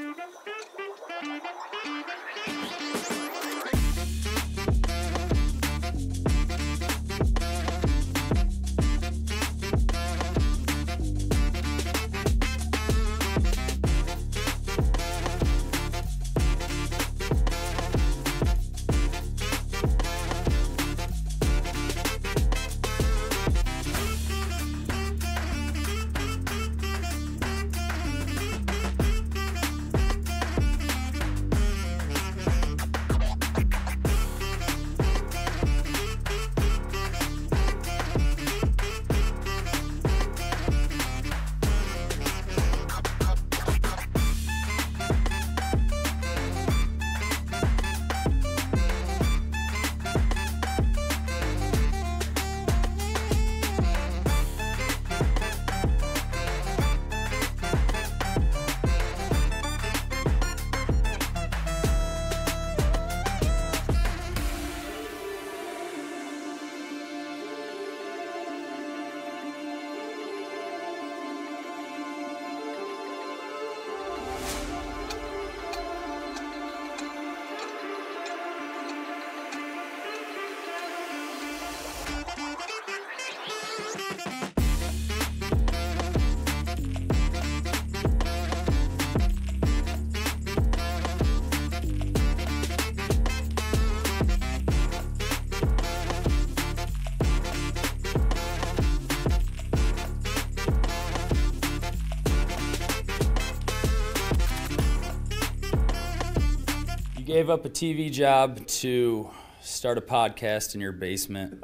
You gave up a TV job to start a podcast in your basement.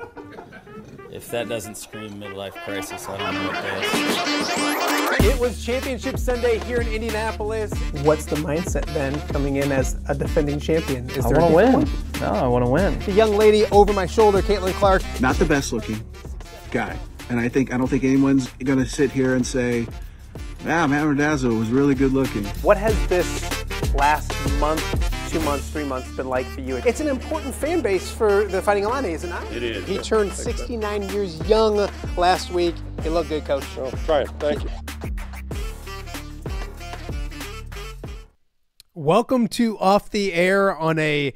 If that doesn't scream midlife crisis, I don't know what does. It was Championship Sunday here in Indianapolis. What's the mindset then coming in as a defending champion? I want to win. No, I want to win. The young lady over my shoulder, Caitlin Clark. Not the best looking guy. And I don't think anyone's going to sit here and say, Matt Randazzo was really good looking. What has this last month, 2 months, 3 months been like for you? It's an important fan base for the Fighting Illini, is it not? It is. He turned 69 years young last week. He looked good, Coach. Oh, try it. Thank you. Welcome to Off the Air on a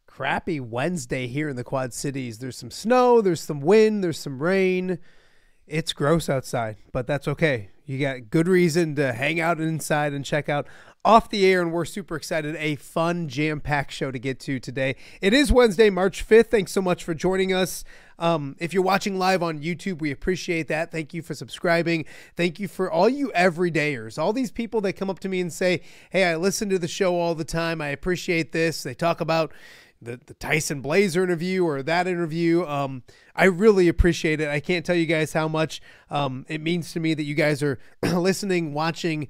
crappy Wednesday here in the Quad Cities. There's some snow, there's some wind, there's some rain. It's gross outside, but that's okay. You got good reason to hang out inside and check out Off the Air, and we're super excited. A fun, jam-packed show to get to today. It is Wednesday, March 5th. Thanks so much for joining us. If you're watching live on YouTube, we appreciate that. Thank you for subscribing. Thank you for all you everydayers, all these people that come up to me and say, hey, I listen to the show all the time. I appreciate this. They talk about the Tyson Blazer interview or that interview. I really appreciate it. I can't tell you guys how much it means to me that you guys are listening, watching,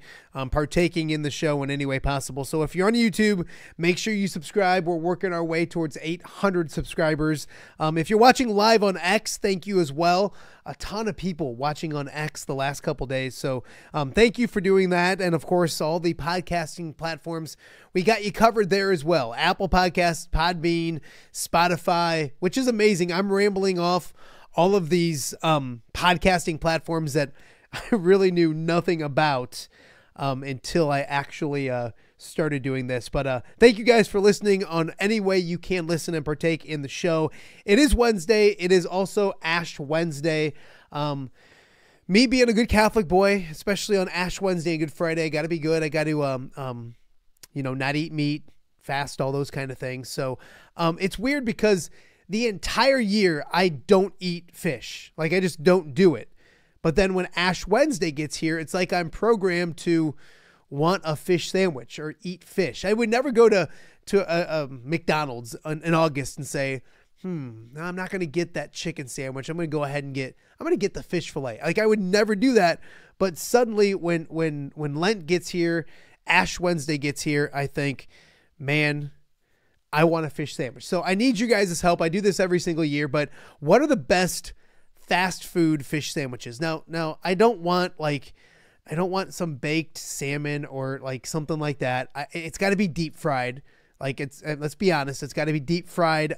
partaking in the show in any way possible. So if you're on YouTube, make sure you subscribe. We're working our way towards 800 subscribers. If you're watching live on X, thank you as well. A ton of people watching on X the last couple days. So thank you for doing that. And of course, all the podcasting platforms, we got you covered there as well. Apple Podcasts, Podbean, Spotify, which is amazing. I'm rambling off all of these podcasting platforms that I really knew nothing about until I actually started doing this. But thank you guys for listening on any way you can listen and partake in the show. It is Wednesday. It is also Ash Wednesday. Me being a good Catholic boy, especially on Ash Wednesday and Good Friday, I got to be good. I got to, not eat meat, fast, all those kind of things. So it's weird because the entire year I don't eat fish. Like I just don't do it. But then when Ash Wednesday gets here, it's like I'm programmed to want a fish sandwich or eat fish. I would never go to a McDonald's in August and say, no, I'm not going to get that chicken sandwich. I'm going to go ahead and get the fish fillet. Like I would never do that. But suddenly when Lent gets here, Ash Wednesday gets here, I think, man, I want a fish sandwich. So I need you guys' help. I do this every single year, but what are the best fast food fish sandwiches? Now I don't want some baked salmon or like something like that. It's got to be deep fried. Like let's be honest, it's got to be deep fried.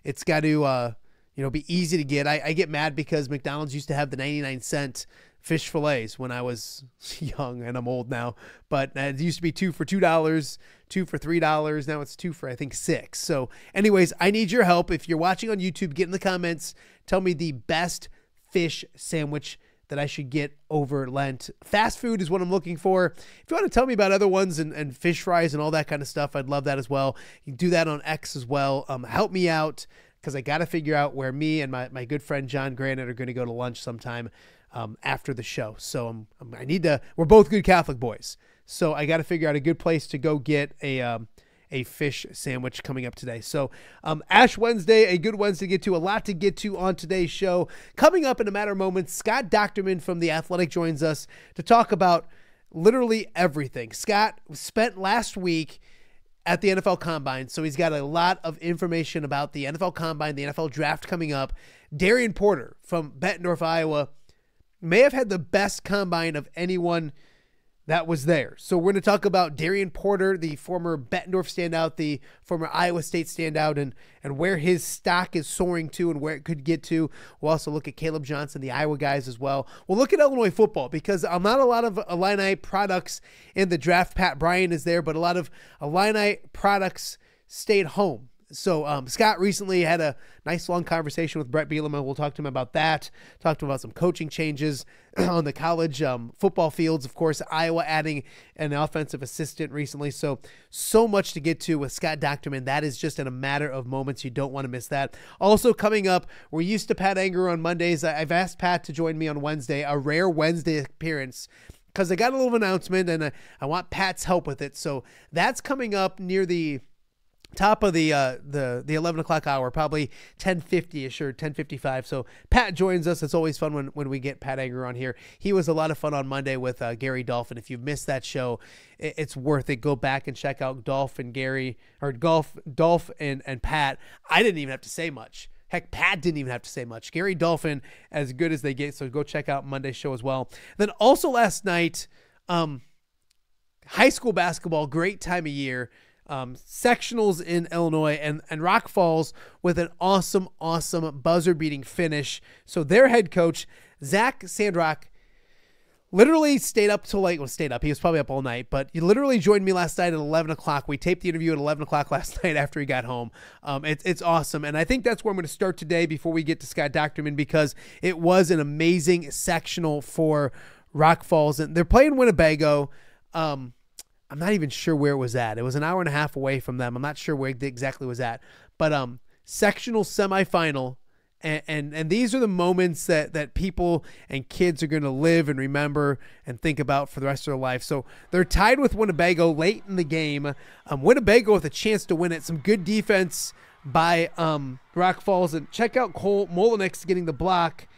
It's got to be easy to get. I get mad because McDonald's used to have the 99-cent fish fillets when I was young, and I'm old now. But it used to be 2 for $2, 2 for $3. Now it's 2 for, I think, $6. So anyways, I need your help. If you're watching on YouTube, get in the comments. Tell me the best fish sandwich that I should get over Lent. Fast food is what I'm looking for. If you want to tell me about other ones and fish fries and all that kind of stuff, I'd love that as well. You can do that on X as well. Help me out, because I got to figure out where me and my good friend John Granite are going to go to lunch sometime after the show. So I need to, we're both good Catholic boys. So I got to figure out a good place to go get a fish sandwich coming up today. So Ash Wednesday, a good Wednesday to get to, a lot to get to on today's show. Coming up in a matter of moments, Scott Docterman from The Athletic joins us to talk about literally everything. Scott spent last week at the NFL Combine, so he's got a lot of information about the NFL Combine, the NFL Draft coming up. Darian Porter from Bettendorf, Iowa, may have had the best combine of anyone that was there. So we're going to talk about Darian Porter, the former Bettendorf standout, the former Iowa State standout, and where his stock is soaring to and where it could get to. We'll also look at Caleb Johnson, the Iowa guys as well. We'll look at Illinois football, because not a lot of Illini products in the draft. Pat Bryan is there, but a lot of Illini products stayed home. So Scott recently had a nice long conversation with Brett Bielema. We'll talk to him about that, talk to him about some coaching changes on the college football fields. Of course, Iowa adding an offensive assistant recently. So much to get to with Scott Docterman. That is just in a matter of moments. You don't want to miss that. Also coming up, we're used to Pat Anger on Mondays. I've asked Pat to join me on Wednesday, a rare Wednesday appearance, because I got a little announcement and I want Pat's help with it. So that's coming up near the top of the 11 o'clock hour, probably 10:50ish or 10:55. So Pat joins us. It's always fun when we get Pat Anger on here. He was a lot of fun on Monday with Gary Dolphin. If you've missed that show, it's worth it. Go back and check out Dolph and Gary, or Dolph and Pat. I didn't even have to say much. Heck, Pat didn't even have to say much. Gary Dolphin, as good as they get. So go check out Monday's show as well. Then also last night, high school basketball, great time of year. Sectionals in Illinois, and Rock Falls with an awesome buzzer-beating finish. So their head coach, Zach Sandrock, literally stayed up. He was probably up all night, but he literally joined me last night at 11 o'clock. We taped the interview at 11 o'clock last night after he got home. It's awesome, and I think that's where I'm going to start today before we get to Scott Docterman, because it was an amazing sectional for Rock Falls, and they're playing Winnebago. I'm not even sure where it was at. It was an hour and a half away from them. I'm not sure where it exactly was at. But sectional semifinal, and these are the moments that people and kids are going to live and remember and think about for the rest of their life. So they're tied with Winnebago late in the game. Winnebago with a chance to win it. Some good defense by Rock Falls. And check out Cole Molinix getting the block.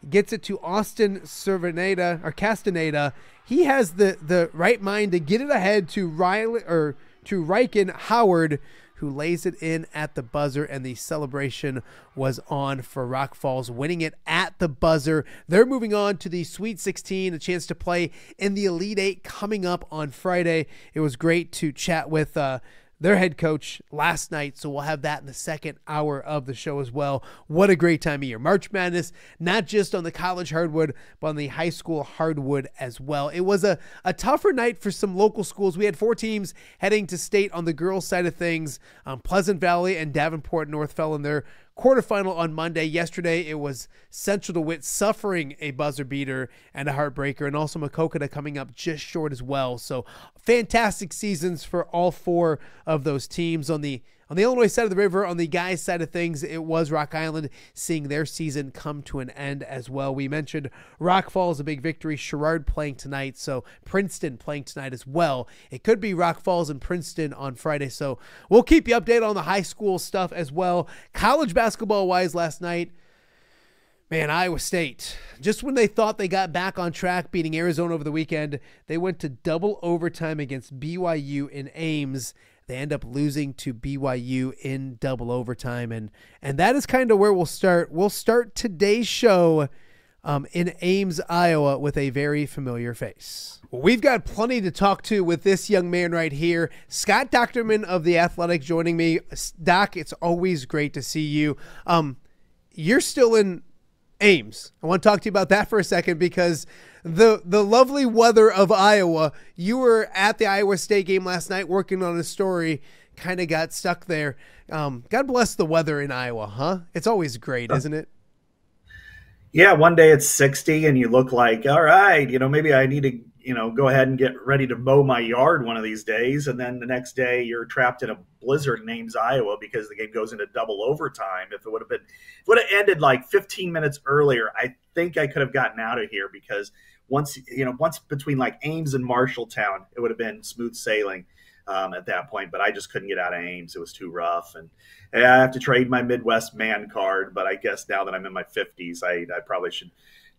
Gets it to Austin Castaneda. He has the right mind to get it ahead to Ryken Howard, who lays it in at the buzzer, and the celebration was on for Rock Falls, winning it at the buzzer. They're moving on to the Sweet 16, a chance to play in the Elite Eight coming up on Friday. It was great to chat with their head coach last night, so we'll have that in the second hour of the show as well. What a great time of year. March Madness, not just on the college hardwood, but on the high school hardwood as well. It was a tougher night for some local schools. We had 4 teams heading to state on the girls' side of things. Pleasant Valley and Davenport North fell in their quarterfinal on Monday. Yesterday, it was Central DeWitt suffering a buzzer beater and a heartbreaker, and also Maquoketa coming up just short as well. So fantastic seasons for all 4 of those teams. On the Illinois side of the river, on the guys' side of things, it was Rock Island seeing their season come to an end as well. We mentioned Rock Falls, a big victory. Sherrard playing tonight, so Princeton playing tonight as well. It could be Rock Falls and Princeton on Friday, so we'll keep you updated on the high school stuff as well. College basketball-wise last night, man, Iowa State, just when they thought they got back on track beating Arizona over the weekend, they went to double overtime against BYU in Ames. They end up losing to BYU in double overtime, and that is kind of where we'll start. We'll start today's show in Ames, Iowa, with a very familiar face. Well, we've got plenty to talk to with this young man right here, Scott Docterman of The Athletic, joining me. Doc, it's always great to see you. You're still in Ames. I want to talk to you about that for a second, because the lovely weather of Iowa. You were at the Iowa State game last night working on a story, kind of got stuck there. God bless the weather in Iowa, huh? It's always great, isn't it? Yeah, one day it's 60 and you look like, all right, maybe I need to, go ahead and get ready to mow my yard one of these days. And then the next day you're trapped in a blizzard named Iowa because the game goes into double overtime. If it would have ended like 15 minutes earlier, I think I could have gotten out of here because once between like Ames and Marshalltown, it would have been smooth sailing at that point. But I just couldn't get out of Ames. It was too rough. And I have to trade my Midwest man card. But I guess now that I'm in my 50s, I probably should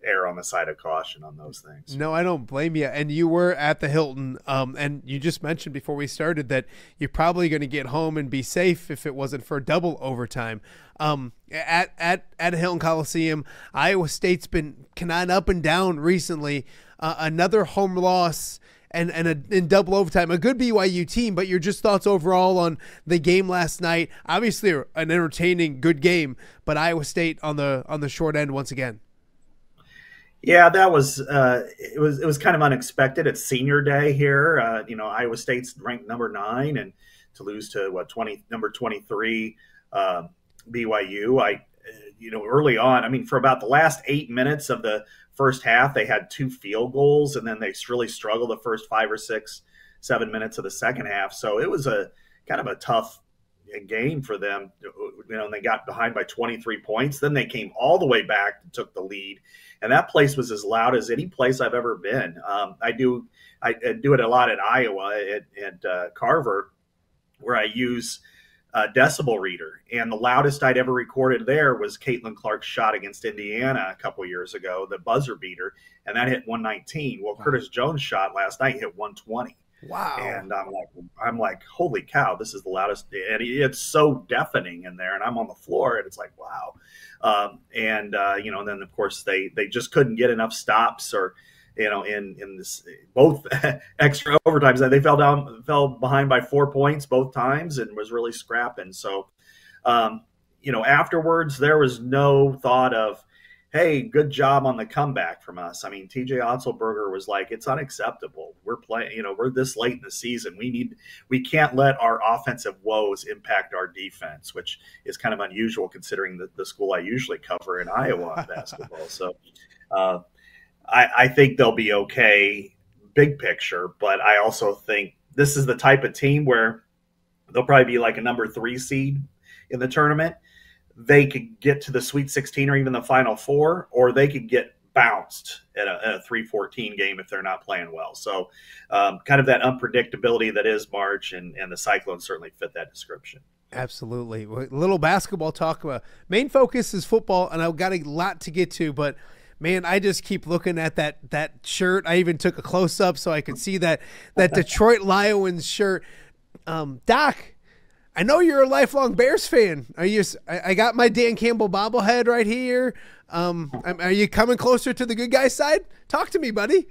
err on the side of caution on those things. No, I don't blame you. And you were at the Hilton, and you just mentioned before we started that you're probably going to get home and be safe if it wasn't for double overtime. At Hilton Coliseum, Iowa State's been kind of up and down recently. Another home loss and in double overtime. A good BYU team, but your just thoughts overall on the game last night. Obviously, an entertaining, good game, but Iowa State on the short end once again. Yeah, that was it was kind of unexpected. It's senior day here. Iowa State's ranked number 9, and to lose to number 23 BYU. Early on, for about the last 8 minutes of the first half, they had 2 field goals, and then they really struggled the first 5 or 6, 7 minutes of the second half. So it was a kind of a tough game for them. And they got behind by 23 points. Then they came all the way back and took the lead. And that place was as loud as any place I've ever been. I do it a lot at Iowa at Carver, where I use a decibel reader. And the loudest I'd ever recorded there was Caitlin Clark's shot against Indiana a couple years ago, the buzzer beater, and that hit 119. Well, Curtis Jones' shot last night hit 120. Wow. And I'm like, holy cow, this is the loudest. And it's so deafening in there. And I'm on the floor and it's like, wow. And then of course they just couldn't get enough stops or, in this both extra overtimes. They fell behind by 4 points both times and was really scrapping. So, afterwards there was no thought of, hey, good job on the comeback from us. TJ Otzelberger was like, it's unacceptable. We're playing, we're this late in the season. We can't let our offensive woes impact our defense, which is kind of unusual considering the school I usually cover in Iowa in basketball. So I think they'll be okay, big picture, but I also think this is the type of team where they'll probably be like a number 3 seed in the tournament. They could get to the Sweet 16 or even the Final Four, or they could get bounced at a 3-14 game if they're not playing well. So kind of that unpredictability that is March, and the Cyclones certainly fit that description. Absolutely. A little basketball talk. Main focus is football, and I've got a lot to get to, but man, I just keep looking at that shirt. I even took a close-up so I could see that Detroit Lions shirt. Doc, I know you're a lifelong Bears fan. I got my Dan Campbell bobblehead right here. Are you coming closer to the good guy side? Talk to me, buddy.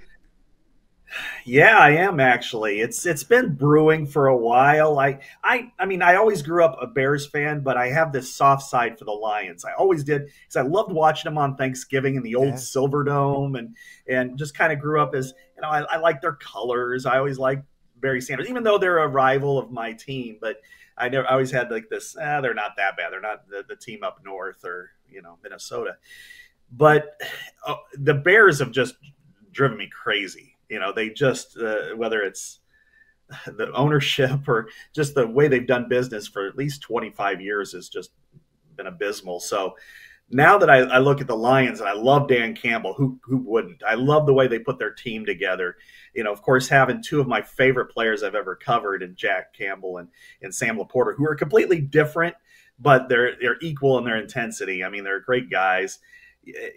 Yeah, I am actually. It's been brewing for a while. I always grew up a Bears fan, but I have this soft side for the Lions. I always did, because I loved watching them on Thanksgiving in the old Silverdome, and just kind of grew up as, I like their colors. I always liked Barry Sanders, even though they're a rival of my team, but I always had like this, they're not that bad. They're not the team up north or, Minnesota. But the Bears have just driven me crazy. They just, whether it's the ownership or just the way they've done business for at least 25 years has just been abysmal. So now that I look at the Lions, and I love Dan Campbell, who wouldn't? I love the way they put their team together. Of course, having 2 of my favorite players I've ever covered in Jack Campbell and Sam Laporta, who are completely different, but they're equal in their intensity. They're great guys.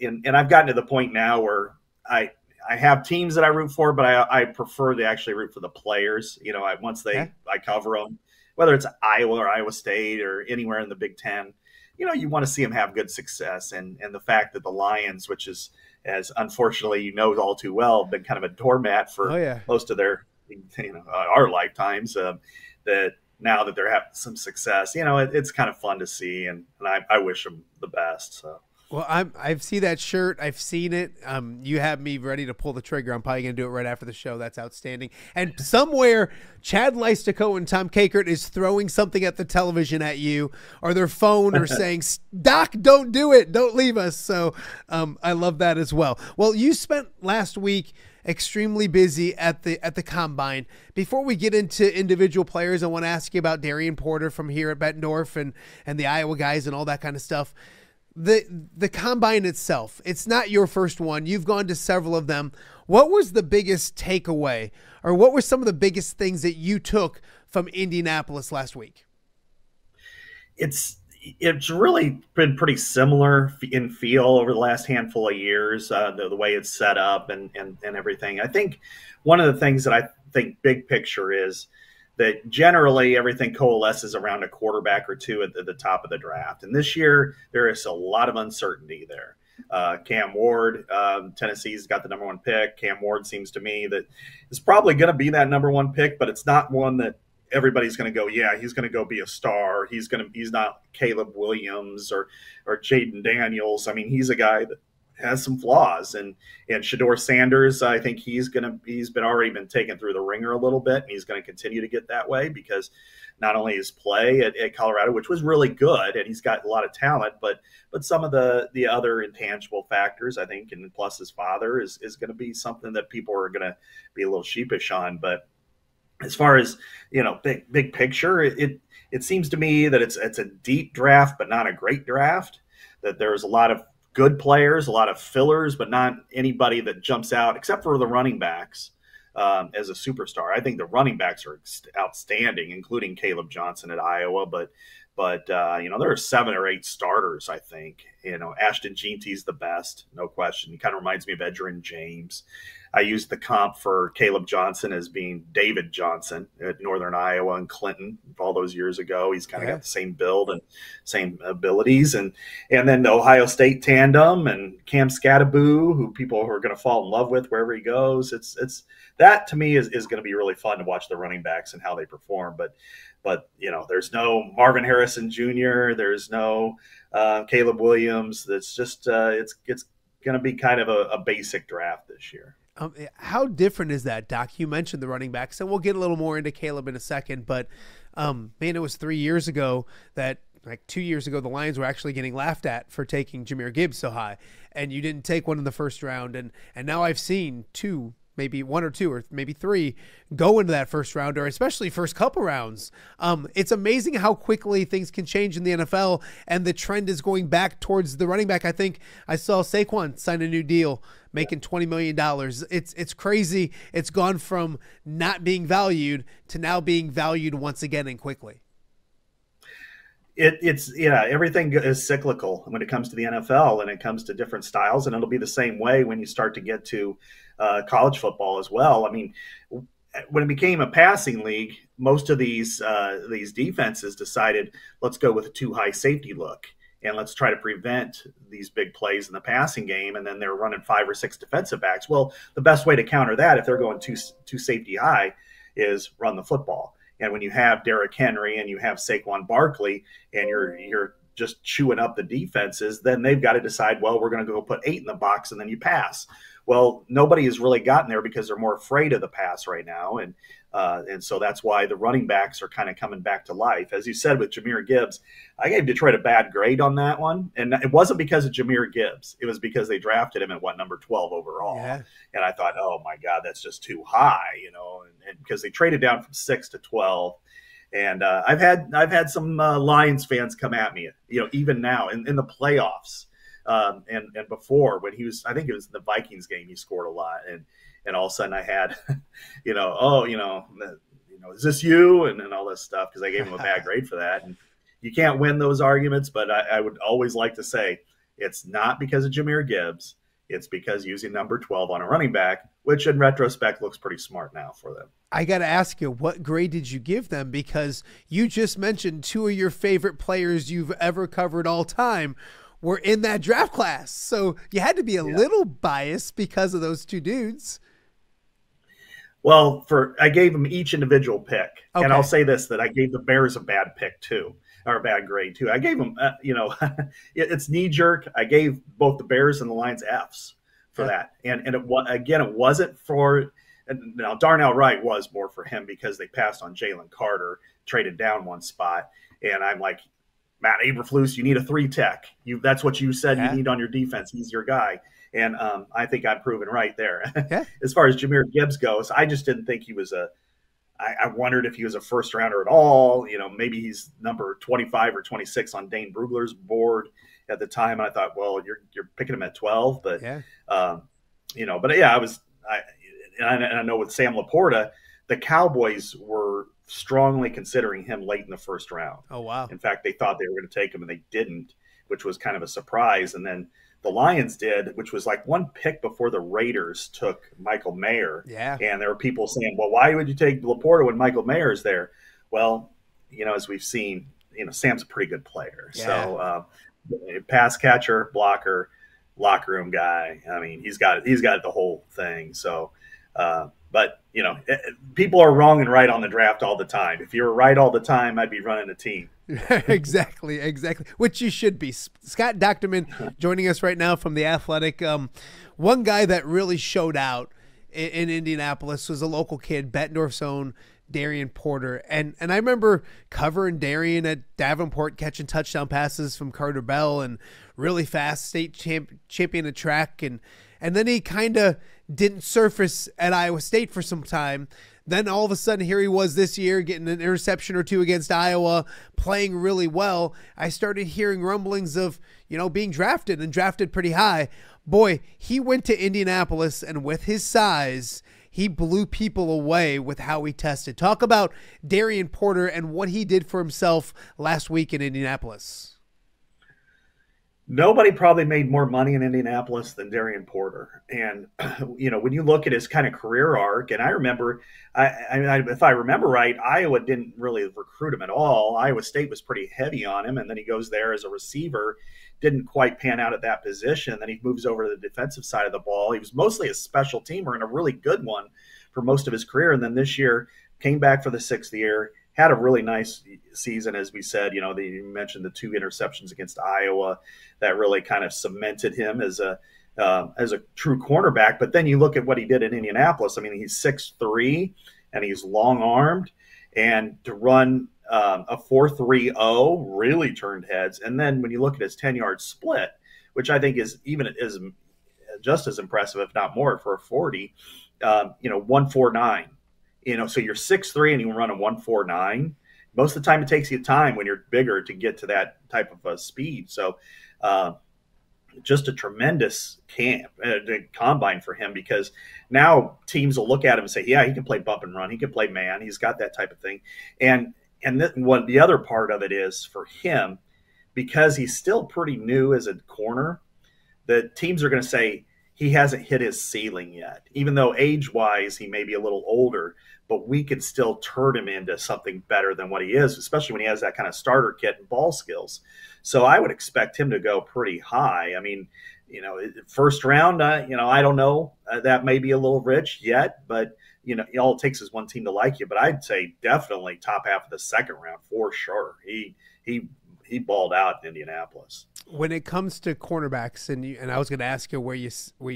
And I've gotten to the point now where I have teams that I root for, but I prefer to actually root for the players. I cover them, whether it's Iowa or Iowa State or anywhere in the Big Ten. You want to see them have good success. And the fact that the Lions, which is, as unfortunately all too well, been kind of a doormat for most of their, our lifetimes, that now that they're having some success, it's kind of fun to see. And I wish them the best. So. Well, I've seen that shirt. I've seen it. You have me ready to pull the trigger. I'm probably going to do it right after the show. That's outstanding. And somewhere, Chad Leistikow and Tom Kakert is throwing something at the television at you or their phone or saying, Doc, don't do it. Don't leave us. So I love that as well. Well, you spent last week extremely busy at the combine. Before we get into individual players, I want to ask you about Darian Porter from here at Bettendorf and the Iowa guys and all that kind of stuff. The combine itself, it's not your first one. You've gone to several of them. What was the biggest takeaway, or what were some of the biggest things that you took from Indianapolis last week? It's really been pretty similar in feel over the last handful of years, the way it's set up and everything. I think one of the things that I think big picture is that generally everything coalesces around a quarterback or two at the top of the draft. And this year, there is a lot of uncertainty there. Cam Ward, Tennessee's got the number 1 pick. Cam Ward seems to me that is probably going to be that number 1 pick, but it's not one that everybody's going to go, yeah, he's going to go be a star. He's not Caleb Williams or Jaden Daniels. I mean, he's a guy that has some flaws, and Shedeur Sanders, I think he's already been taken through the ringer a little bit, and he's going to continue to get that way because not only his play at Colorado, which was really good, and he's got a lot of talent, but some of the other intangible factors, I think, and plus his father is going to be something that people are going to be a little sheepish on. But as far as, big picture, it seems to me that it's a deep draft, but not a great draft, that there's a lot of good players, a lot of fillers, but not anybody that jumps out except for the running backs as a superstar. I think the running backs are outstanding, including Caleb Johnson at Iowa, but there are 7 or 8 starters, I think. Ashton Jeanty's the best, no question. He kind of reminds me of Edgerrin James. I used the comp for Caleb Johnson as being David Johnson at Northern Iowa and Clinton all those years ago. He's kind of got the same build and same abilities. And then the Ohio State tandem and Cam Skattebo, who people are going to fall in love with wherever he goes. It's that to me is going to be really fun to watch the running backs and how they perform. But there's no Marvin Harrison Jr. There's no Caleb Williams. That's just it's going to be kind of a basic draft this year. How different is that, Doc? You mentioned the running backs, and we'll get a little more into Caleb in a second. But it was 3 years ago that, like 2 years ago, the Lions were actually getting laughed at for taking Jahmyr Gibbs so high, and you didn't take one in the first round. And now I've seen 2. Maybe 1 or 2 or maybe 3 go into that first round, or especially first couple rounds. It's amazing how quickly things can change in the NFL, and the trend is going back towards the running back. I think I saw Saquon sign a new deal making $20 million. It's crazy. It's gone from not being valued to now being valued once again and quickly. Everything is cyclical when it comes to the NFL, and it comes to different styles, and it'll be the same way when you start to get to college football as well. I mean, when it became a passing league, most of these defenses decided, let's go with a too high safety look, and let's try to prevent these big plays in the passing game. And then they're running 5 or 6 defensive backs. Well, the best way to counter that, if they're going too safety high, is run the football. And when you have Derrick Henry and you have Saquon Barkley, and you're just chewing up the defenses, then they've got to decide, well, we're going to go put 8 in the box, and then you pass. Well, nobody has really gotten there because they're more afraid of the pass right now. And so that's why the running backs are kind of coming back to life. As you said with Jahmyr Gibbs, I gave Detroit a bad grade on that one. And it wasn't because of Jahmyr Gibbs. It was because they drafted him at number 12 overall. Yeah. And I thought, oh my God, that's just too high, and because they traded down from 6 to 12. And I've had some Lions fans come at me, even now in the playoffs. And before, when I think it was the Vikings game, he scored a lot, and all of a sudden I had, is this you? And all this stuff, because I gave him a bad grade for that. And you can't win those arguments, but I would always like to say it's not because of Jahmyr Gibbs. It's because using number 12 on a running back, which in retrospect looks pretty smart now for them. I got to ask you, what grade did you give them? Because you just mentioned 2 of your favorite players you've ever covered all time were in that draft class. So you had to be a little biased because of those 2 dudes. Well, I gave them each individual pick. Okay. And I'll say this, that I gave the Bears a bad pick too. or a bad grade too. I gave him, it's knee jerk. I gave both the Bears and the Lions Fs for that, and it wasn't for. Now Darnell Wright was more for him because they passed on Jalen Carter, traded down one spot, and I'm like, Matt Eberflus, you need a 3 tech. That's what you said you need on your defense. He's your guy. And I think I'm proven right there. Yeah. As far as Jahmyr Gibbs goes, I just didn't think he was I wondered if he was a first rounder at all. Maybe he's number 25 or 26 on Dane Brugler's board at the time. And I thought, well, you're picking him at 12. But, I know with Sam Laporta, the Cowboys were strongly considering him late in the first round. Oh, wow. In fact, they thought they were going to take him and they didn't, which was kind of a surprise. And then the Lions did, which was like one pick before the Raiders took Michael Mayer. Yeah. And there were people saying, well, why would you take Laporta when Michael Mayer is there? Well, as we've seen, Sam's a pretty good player. Yeah. So pass catcher, blocker, locker room guy. I mean, he's got the whole thing. So, but people are wrong and right on the draft all the time. If you were right all the time, I'd be running a team. Exactly. Which you should be. Scott Docterman joining us right now from The Athletic. One guy that really showed out in Indianapolis was a local kid, Bettendorf's own Darian Porter. And I remember covering Darian at Davenport, catching touchdown passes from Carter Bell and really fast state champion at track. And then he kind of didn't surface at Iowa State for some time. Then all of a sudden, here he was this year getting an interception or two against Iowa, playing really well. I started hearing rumblings of, being drafted and drafted pretty high. Boy, he went to Indianapolis, and with his size, he blew people away with how he tested. Talk about Darian Porter and what he did for himself last week in Indianapolis. Nobody probably made more money in Indianapolis than Darian Porter. And, when you look at his kind of career arc, and I remember, if I remember right, Iowa didn't really recruit him at all. Iowa State was pretty heavy on him. And then he goes there as a receiver, didn't quite pan out at that position. Then he moves over to the defensive side of the ball. He was mostly a special teamer and a really good one for most of his career. And then this year came back for the 6th year. Had a really nice season, as we said. You mentioned the 2 interceptions against Iowa that really kind of cemented him as a true cornerback. But then you look at what he did in Indianapolis. I mean, he's 6'3", and he's long-armed, and to run a 4.30 really turned heads. And then when you look at his 10-yard split, which I think is just as impressive, if not more, for a 40, 1.49. So you're 6'3" and you run a 1.49. Most of the time it takes you time when you're bigger to get to that type of a speed. So just a tremendous combine for him, because now teams will look at him and say, yeah, he can play bump and run. He can play man. He's got that type of thing. And what the other part of it is for him, because he's still pretty new as a corner, the teams are going to say he hasn't hit his ceiling yet, even though age-wise he may be a little older, but we could still turn him into something better than what he is, especially when he has that kind of starter kit and ball skills. So I would expect him to go pretty high. I mean, first round, I don't know. That may be a little rich yet, but, all it takes is one team to like you. But I'd say definitely top half of the second round for sure. He balled out in Indianapolis. When it comes to cornerbacks, and I was going to ask you where you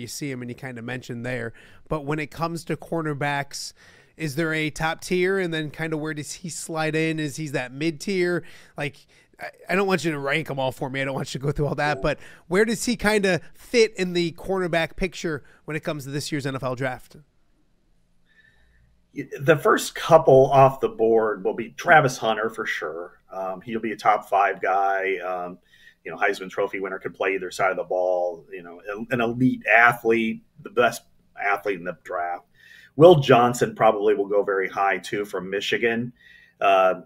see him, and you kind of mentioned there, but when it comes to cornerbacks, is there a top tier, and then kind of where does he slide in? Is he that mid tier? Like, I don't want you to rank them all for me. I don't want you to go through all that, but where does he kind of fit in the cornerback picture when it comes to this year's NFL draft? The first couple off the board will be Travis Hunter for sure. He'll be a top 5 guy. Heisman Trophy winner, could play either side of the ball. An elite athlete, the best athlete in the draft. Will Johnson probably will go very high too, from Michigan.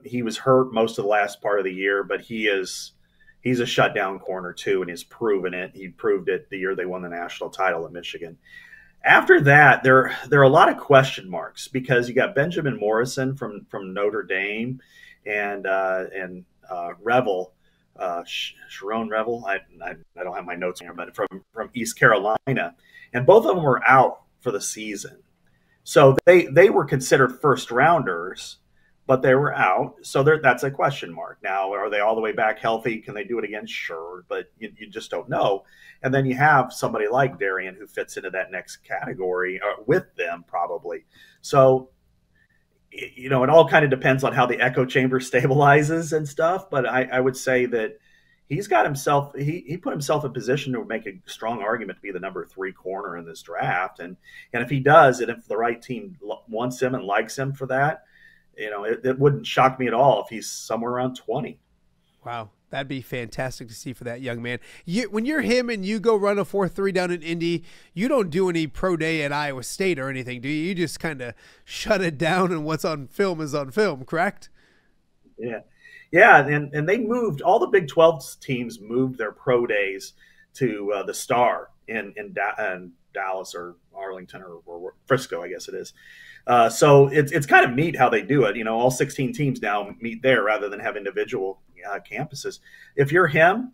He was hurt most of the last part of the year, but he's a shutdown corner too, and he's proven it. He proved it the year they won the national title at Michigan. After that, there are a lot of question marks, because you got Benjamin Morrison from Notre Dame and Revel, Sharon Revel. I don't have my notes here, but from East Carolina, and both of them were out for the season. So they were considered first rounders, but they were out. So that's a question mark. Now, are they all the way back healthy? Can they do it again? Sure, but you just don't know. And then you have somebody like Darian who fits into that next category with them probably. So, it all kind of depends on how the echo chamber stabilizes and stuff. But I would say that he's got himself, he put himself in position to make a strong argument to be the number 3 corner in this draft. And if he does, and if the right team wants him and likes him for that, it wouldn't shock me at all if he's somewhere around 20. Wow. That'd be fantastic to see for that young man. When you're him and you go run a 4.3 down in Indy, you don't do any pro day at Iowa State or anything, do you? You just kind of shut it down, and what's on film is on film, correct? Yeah. Yeah, and they moved, all the Big 12 teams moved their pro days to the Star in Dallas or Arlington or Frisco, I guess it is. So it's kind of neat how they do it. All 16 teams now meet there rather than have individual campuses. If you're him,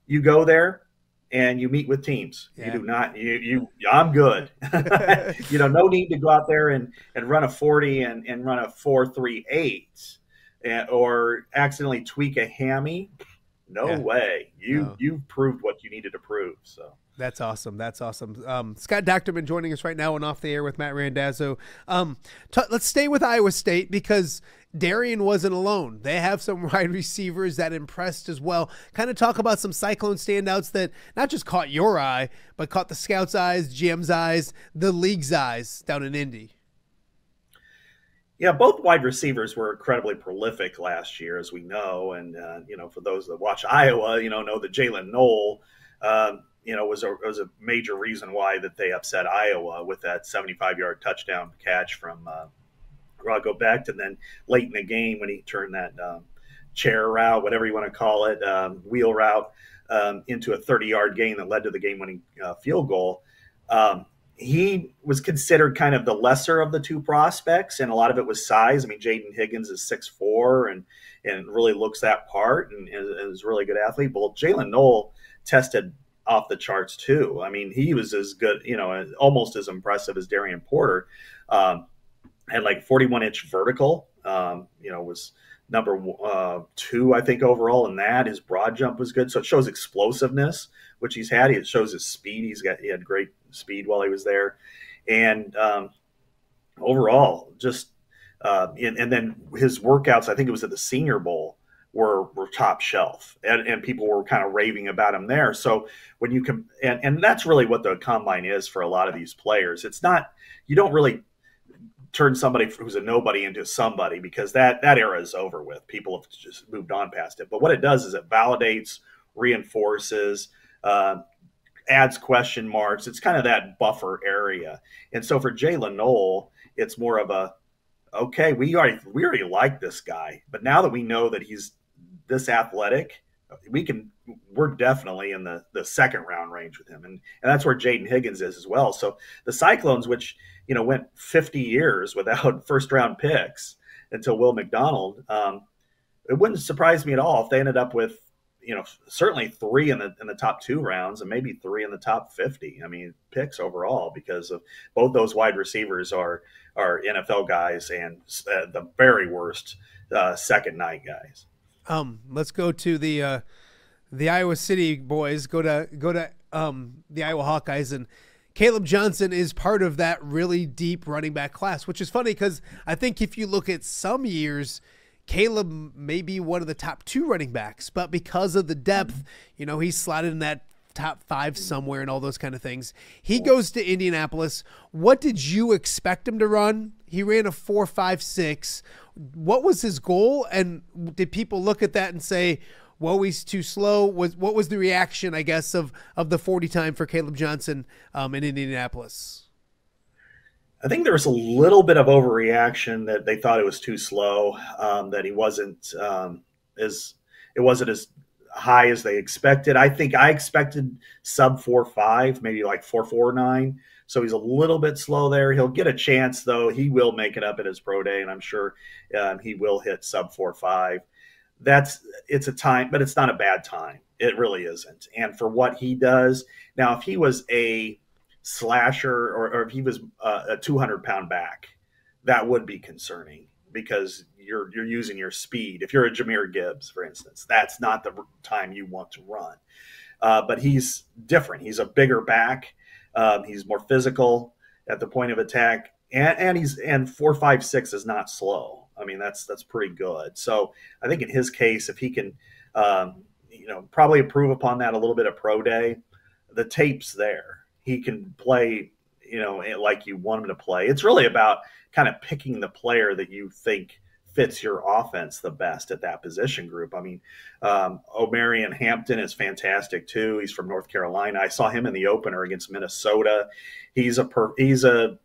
you go there and you meet with teams. Yeah. You do not. I'm good. No need to go out there and run a 40 and run a 4.38 or accidentally tweak a hammy. No way. You've proved what you needed to prove. So. That's awesome. That's awesome. Scott Docterman joining us right now on Off the Air with Matt Randazzo. Let's stay with Iowa State because Darian wasn't alone. They have some wide receivers that impressed as well. Kind of talk about some Cyclone standouts that not just caught your eye, but caught the scouts' eyes, GM's eyes, the league's eyes down in Indy. Yeah, both wide receivers were incredibly prolific last year, as we know. And, for those that watch Iowa, know that Jalen Knoll, was a major reason why that they upset Iowa with that 75-yard touchdown catch from Rocco Becht, and then late in the game when he turned that chair route, whatever you want to call it, wheel route, into a 30-yard gain that led to the game-winning field goal. He was considered kind of the lesser of the two prospects, and a lot of it was size. I mean, Jaden Higgins is 6'4", and really looks that part and is a really good athlete. But Jalen Knoll tested off the charts too. I mean, he was as good, almost as impressive as Darian Porter. Had like 41-inch vertical, was number 2, I think, overall in that. His broad jump was good. So it shows explosiveness, which he's had. It shows his speed. He had great speed while he was there. And overall, just and then his workouts, I think it was at the Senior Bowl, were top shelf, and people were kind of raving about him there. So when you can, and that's really what the combine is for a lot of these players. It's not, you don't really turn somebody who's a nobody into somebody, because that era is over with. People have just moved on past it. But what it does is it validates, reinforces, adds question marks. It's kind of that buffer area. And so for Jalen Knoll, it's more of a, okay, we already like this guy, but now that we know that he's this athletic, we're definitely in the second round range with him. And that's where Jaden Higgins is as well. So the Cyclones, which, went 50 years without first round picks until Will McDonald, it wouldn't surprise me at all if they ended up with, certainly 3 in the top 2 rounds and maybe 3 in the top 50. I mean, picks overall, because of both those wide receivers are NFL guys and the very worst second night guys. Let's go to the Iowa City boys. Go to the Iowa Hawkeyes, and Caleb Johnson is part of that really deep running back class, which is funny because I think if you look at some years, Caleb may be one of the top 2 running backs, but because of the depth, he's slotted in that top 5 somewhere and all those kind of things. He goes to Indianapolis. What did you expect him to run? He ran a 4.56. What was his goal? And did people look at that and say, whoa, he's too slow? What was the reaction, I guess, of the 40 time for Caleb Johnson in Indianapolis? I think there was a little bit of overreaction that they thought it was too slow, that he wasn't it wasn't as high as they expected. I think I expected sub 4.5, maybe like 4.49. So he's a little bit slow there. He'll get a chance, though. He will make it up at his pro day, and I'm sure he will hit sub 4.5. It's a time, but it's not a bad time. It really isn't. And for what he does now, if he was a slasher or if he was a 200-pound back, that would be concerning, because you're using your speed. If you're a Jahmyr Gibbs, for instance, that's not the time you want to run. But he's different. He's a bigger back. He's more physical at the point of attack, and 4.56 is not slow. I mean, that's pretty good. So I think in his case, if he can, probably improve upon that a little bit at pro day, the tape's there. He can play, like you want him to play. It's really about kind of picking the player that you think fits your offense the best at that position group. I mean, Omarion Hampton is fantastic too. He's from North Carolina. I saw him in the opener against Minnesota. He's a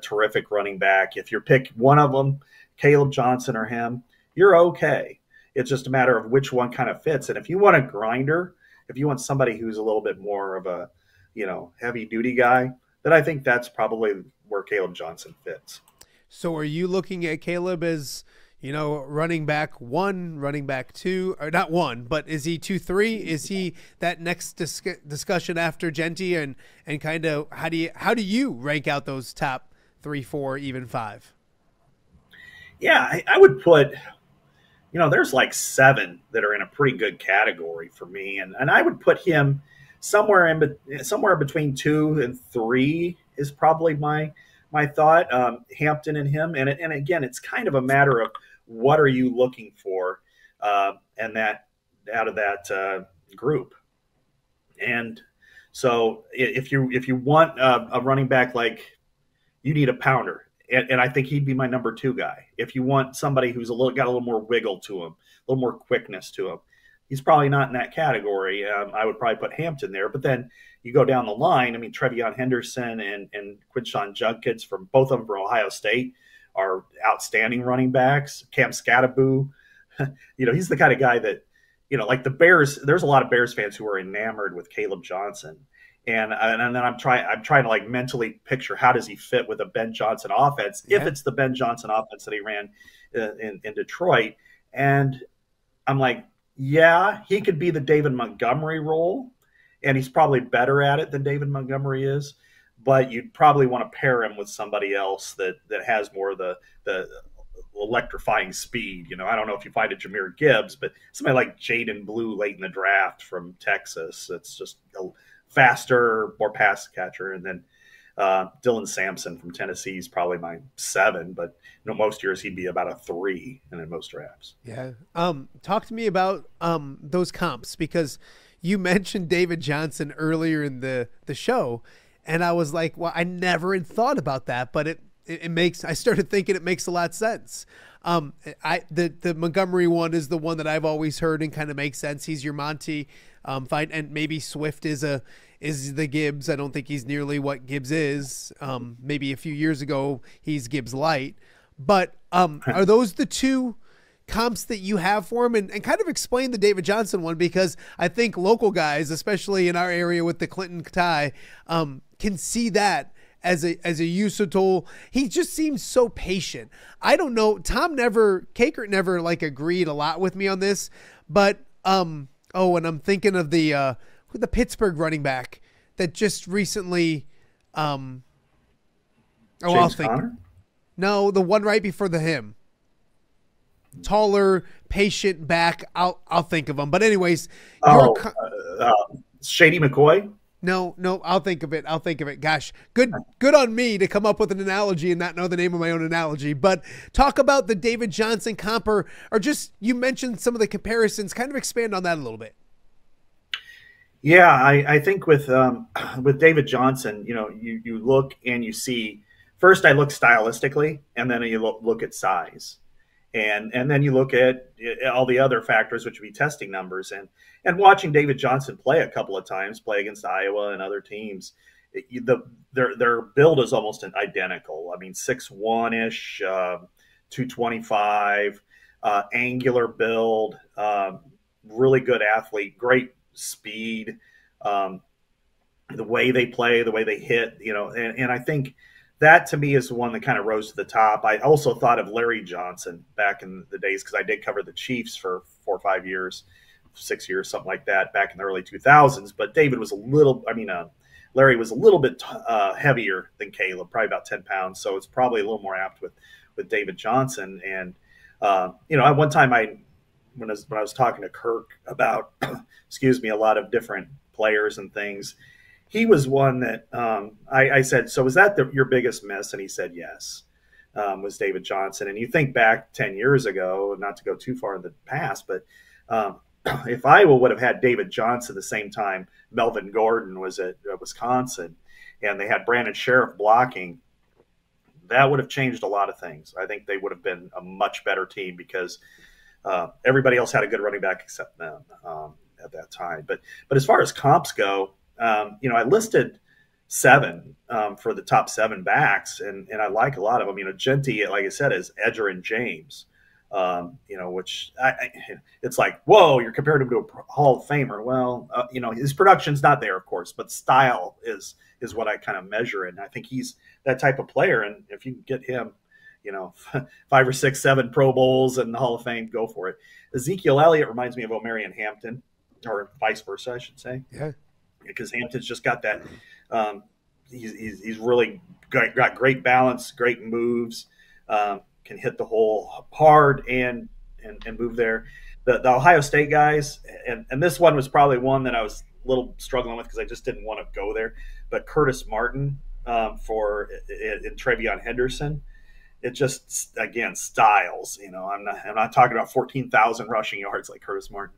terrific running back. If you pick one of them, Caleb Johnson or him, you're okay. It's just a matter of which one kind of fits. And if you want a grinder, if you want somebody who's a little bit more of a, heavy duty guy, then I think that's probably where Caleb Johnson fits. So are you looking at Caleb as, running back 1, running back 2, or not 1, but is he 2, 3? Is he that next discussion after Genty, and kind of how do you rank out those top 3, 4, even 5? Yeah, I would put, there's like 7 that are in a pretty good category for me, and I would put him somewhere between 2 and 3 is probably my thought. Hampton and him, and again, it's kind of a matter of what are you looking for, and that out of that group. And so, if you want a running back, like you need a pounder, and I think he'd be my number 2 guy. If you want somebody who's got a little more wiggle to him, a little more quickness to him, he's probably not in that category. I would probably put Hampton there, but then you go down the line. I mean, Trevion Henderson and Quinshawn Judkins, from both of them from Ohio State, are outstanding running backs. Cam Skattebo, he's the kind of guy that, like the Bears. There's a lot of Bears fans who are enamored with Caleb Johnson, and then I'm trying to like mentally picture how does he fit with a Ben Johnson offense, if it's the Ben Johnson offense that he ran in Detroit, and I'm like, yeah, he could be the David Montgomery role, and he's probably better at it than David Montgomery is. But you'd probably want to pair him with somebody else that has more of the electrifying speed. I don't know if you find a Jahmyr Gibbs, but somebody like Jaden Blue late in the draft from Texas. It's just a faster, more pass catcher. And then Dylan Sampson from Tennessee is probably my 7, but most years he'd be about a 3, and in most drafts. Yeah. Talk to me about those comps, because you mentioned David Johnson earlier in the show, and I was like, well, I never had thought about that, but it makes, I started thinking it makes a lot of sense. The Montgomery one is the one that I've always heard and kind of makes sense. He's your Monty, and maybe Swift is the Gibbs. I don't think he's nearly what Gibbs is. Maybe a few years ago he's Gibbs light, but are those the 2 comps that you have for him? And kind of explain the David Johnson one, because I think local guys, especially in our area with the Clinton tie, can see that as a useful tool. He just seems so patient. I don't know. Kakert never like agreed a lot with me on this, but and I'm thinking of the Pittsburgh running back that just recently James Conner? No, the one right before him. Taller, patient back. I'll think of him. But anyways, Shady McCoy. No, I'll think of it. Gosh, good on me to come up with an analogy and not know the name of my own analogy. But talk about the David Johnson comp, or just, you mentioned some of the comparisons. Kind of expand on that a little bit. Yeah, I think with David Johnson, you look and you see, first I look stylistically, and then you look at size. And then you look at all the other factors, which would be testing numbers, and watching David Johnson play a couple of times, play against Iowa and other teams. Their build is almost identical. I mean, 6'1"-ish, 225, angular build, really good athlete, great speed, the way they play, the way they hit, and I think that to me is the one that kind of rose to the top. I also thought of Larry Johnson back in the days, because I did cover the Chiefs for 4 or 5 years, 6 years, something like that, back in the early 2000s. But Larry was a little bit heavier than Caleb, probably about 10 pounds. So it's probably a little more apt with David Johnson. And at one time when I was talking to Kirk about excuse me, a lot of different players and things, he was one that I said, so was that your biggest miss? And he said yes. Was David Johnson. And you think back 10 years ago, not to go too far in the past, but if Iowa would have had David Johnson the same time Melvin Gordon was at Wisconsin, and they had Brandon Sheriff blocking, that would have changed a lot of things. I think they would have been a much better team because everybody else had a good running back except them at that time. But as far as comps go, I listed 7 for the top 7 backs, and I like a lot of them. Genty, like I said, is Edger and James. Which it's like, whoa, you're comparing him to a Hall of Famer. Well, his production's not there, of course, but style is what I kind of measure. And I think he's that type of player. And if you can get him, 5 or 6, 7 Pro Bowls and the Hall of Fame, go for it. Ezekiel Elliott reminds me of Omarion Hampton, or vice versa, I should say. Yeah. Because Hampton's just got that. He's really got great balance, great moves. Can hit the hole hard and move there. The Ohio State guys, and this one was probably one that I was a little struggling with because I just didn't want to go there. But Curtis Martin and Travion Henderson, it just, again, styles. I'm not talking about 14,000 rushing yards like Curtis Martin.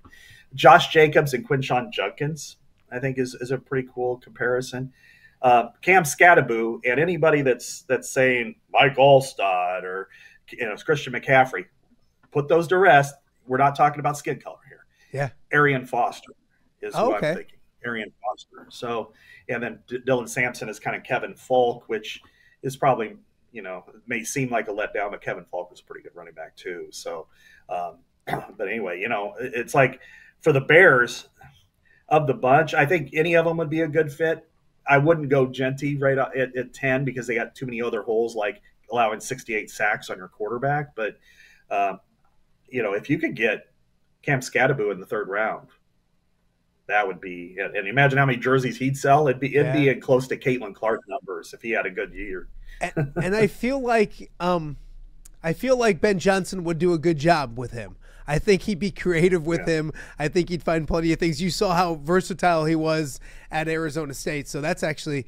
Josh Jacobs and Quinshon Judkins, I think, is a pretty cool comparison. Cam Scatterbo, and anybody that's saying Mike Allstott or Christian McCaffrey, put those to rest. We're not talking about skin color here. Yeah. Arian Foster is who okay. I'm thinking. Arian Foster. So, and then Dylan Sampson is kind of Kevin Falk, which is probably, may seem like a letdown, but Kevin Falk was a pretty good running back too. So, but anyway, it's like for the Bears of the bunch, I think any of them would be a good fit. I wouldn't go Genty right at 10 because they got too many other holes, like allowing 68 sacks on your quarterback. But, if you could get Cam Scatterbo in the 3rd round, that would be – and imagine how many jerseys he'd sell. It'd be in close to Caitlin Clark numbers if he had a good year. And I feel like Ben Johnson would do a good job with him. I think he'd be creative with him. I think he'd find plenty of things. You saw how versatile he was at Arizona State, so that's actually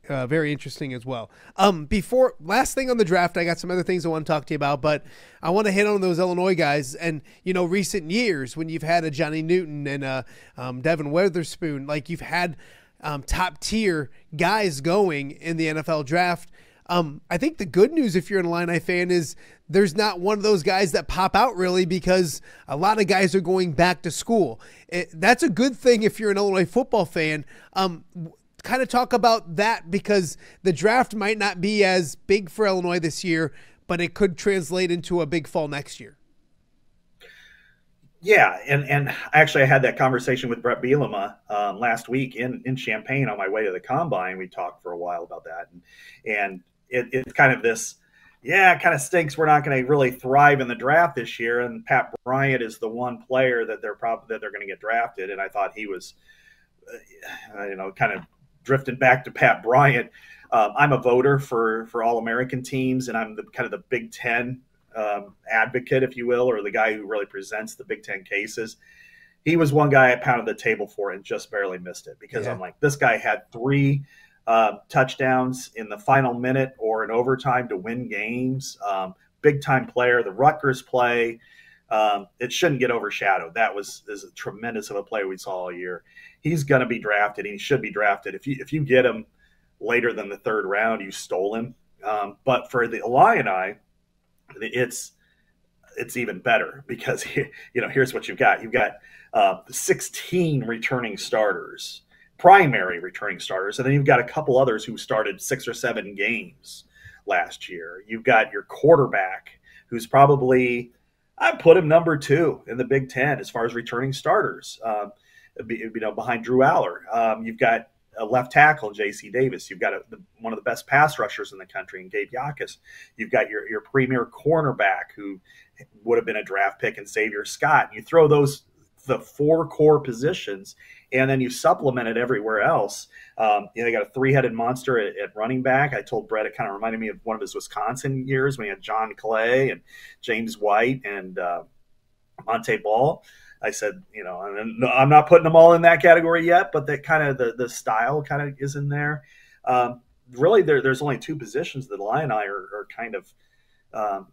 very interesting as well. Last thing on the draft, I got some other things I want to talk to you about, but I want to hit on those Illinois guys. And recent years when you've had a Johnny Newton and Devin Witherspoon, like you've had top tier guys going in the NFL draft. I think the good news, if you're an Illini fan, is there's not one of those guys that pop out really because a lot of guys are going back to school. That's a good thing if you're an Illinois football fan. Kind of talk about that because the draft might not be as big for Illinois this year, but it could translate into a big fall next year. Yeah, and actually I had that conversation with Brett Bielema last week in Champaign on my way to the Combine. We talked for a while about that, and it's kind of this, it kind of stinks we're not going to really thrive in the draft this year, and Pat Bryant is the one player that they're going to get drafted, and I thought he was, kind of drifting back to Pat Bryant. I'm a voter for All-American teams, and I'm kind of the Big Ten advocate, if you will, or the guy who really presents the Big Ten cases. He was one guy I pounded the table for and just barely missed it because I'm like, this guy had 3 touchdowns in the final minute or in overtime to win games. Big time player. The Rutgers play, it shouldn't get overshadowed. That is a tremendous of a player we saw all year. He's going to be drafted, and he should be drafted. If you get him later than the 3rd round, you stole him. But for the Illini, it's even better because here's what you've got. You've got 16 returning starters, primary returning starters, and then you've got a couple others who started 6 or 7 games last year. You've got your quarterback, who's probably, I put him number 2 in the Big Ten as far as returning starters, behind Drew Aller. You've got a left tackle, J.C. Davis. You've got one of the best pass rushers in the country in Gabe Yakus. You've got your premier cornerback, who would have been a draft pick, in Xavier Scott. You throw those the 4 core positions, and then you supplement it everywhere else. They got a 3-headed monster at running back. I told Brett it kind of reminded me of one of his Wisconsin years when he had John Clay and James White and Monte Ball. I said, I'm not putting them all in that category yet, but that kind of the style kind of is in there. Really, there's only 2 positions that the Illini are kind of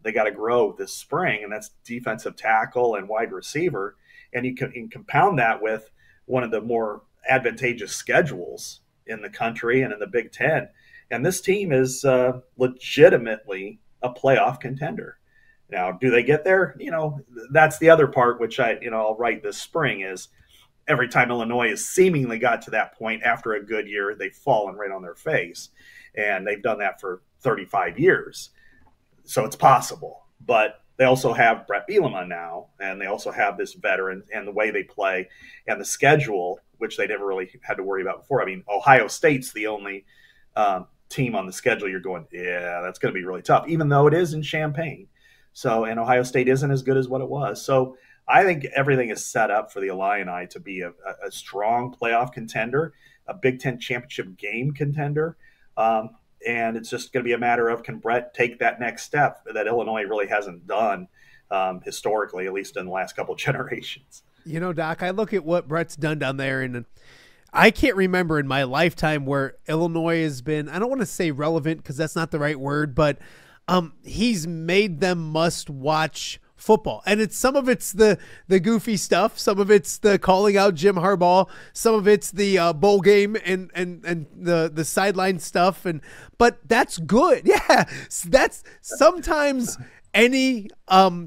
they got to grow this spring, and that's defensive tackle and wide receiver. And you can compound that with one of the more advantageous schedules in the country and in the Big Ten. And this team is legitimately a playoff contender. Now, do they get there? That's the other part, which I'll write this spring, is every time Illinois has seemingly got to that point after a good year, they've fallen right on their face. And they've done that for 35 years. So it's possible. But they also have Brett Bielema now, and they also have this veteran and the way they play and the schedule, which they never really had to worry about before. I mean, Ohio State's the only team on the schedule you're going, yeah, that's going to be really tough, even though it is in Champaign. So, and Ohio State isn't as good as what it was. So I think everything is set up for the Illini to be a strong playoff contender, a Big Ten championship game contender. And it's just going to be a matter of, can Brett take that next step that Illinois really hasn't done historically, at least in the last couple of generations. Doc, I look at what Brett's done down there, and I can't remember in my lifetime where Illinois has been, I don't want to say relevant because that's not the right word, but he's made them must-watch football. And some of it's the goofy stuff, some of it's the calling out Jim Harbaugh, some of it's the bowl game and the sideline stuff, but that's good. Yeah, that's sometimes any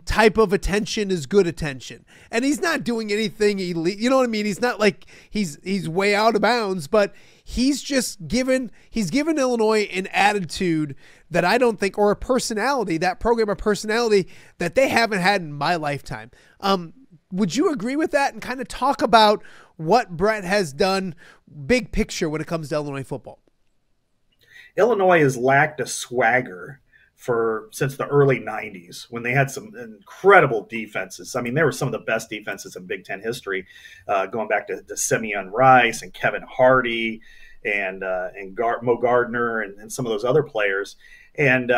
type of attention is good attention. And he's not doing anything elite. You know what I mean? He's not like he's way out of bounds, but he's given Illinois an attitude that I don't think, or a personality, that program, a personality that they haven't had in my lifetime. Would you agree with that and kind of talk about what Brett has done big picture when it comes to Illinois football? Illinois has lacked a swagger since the early 90s when they had some incredible defenses. I mean, they were some of the best defenses in Big Ten history, going back to Simeon Rice and Kevin Hardy and Mo Gardner and some of those other players. And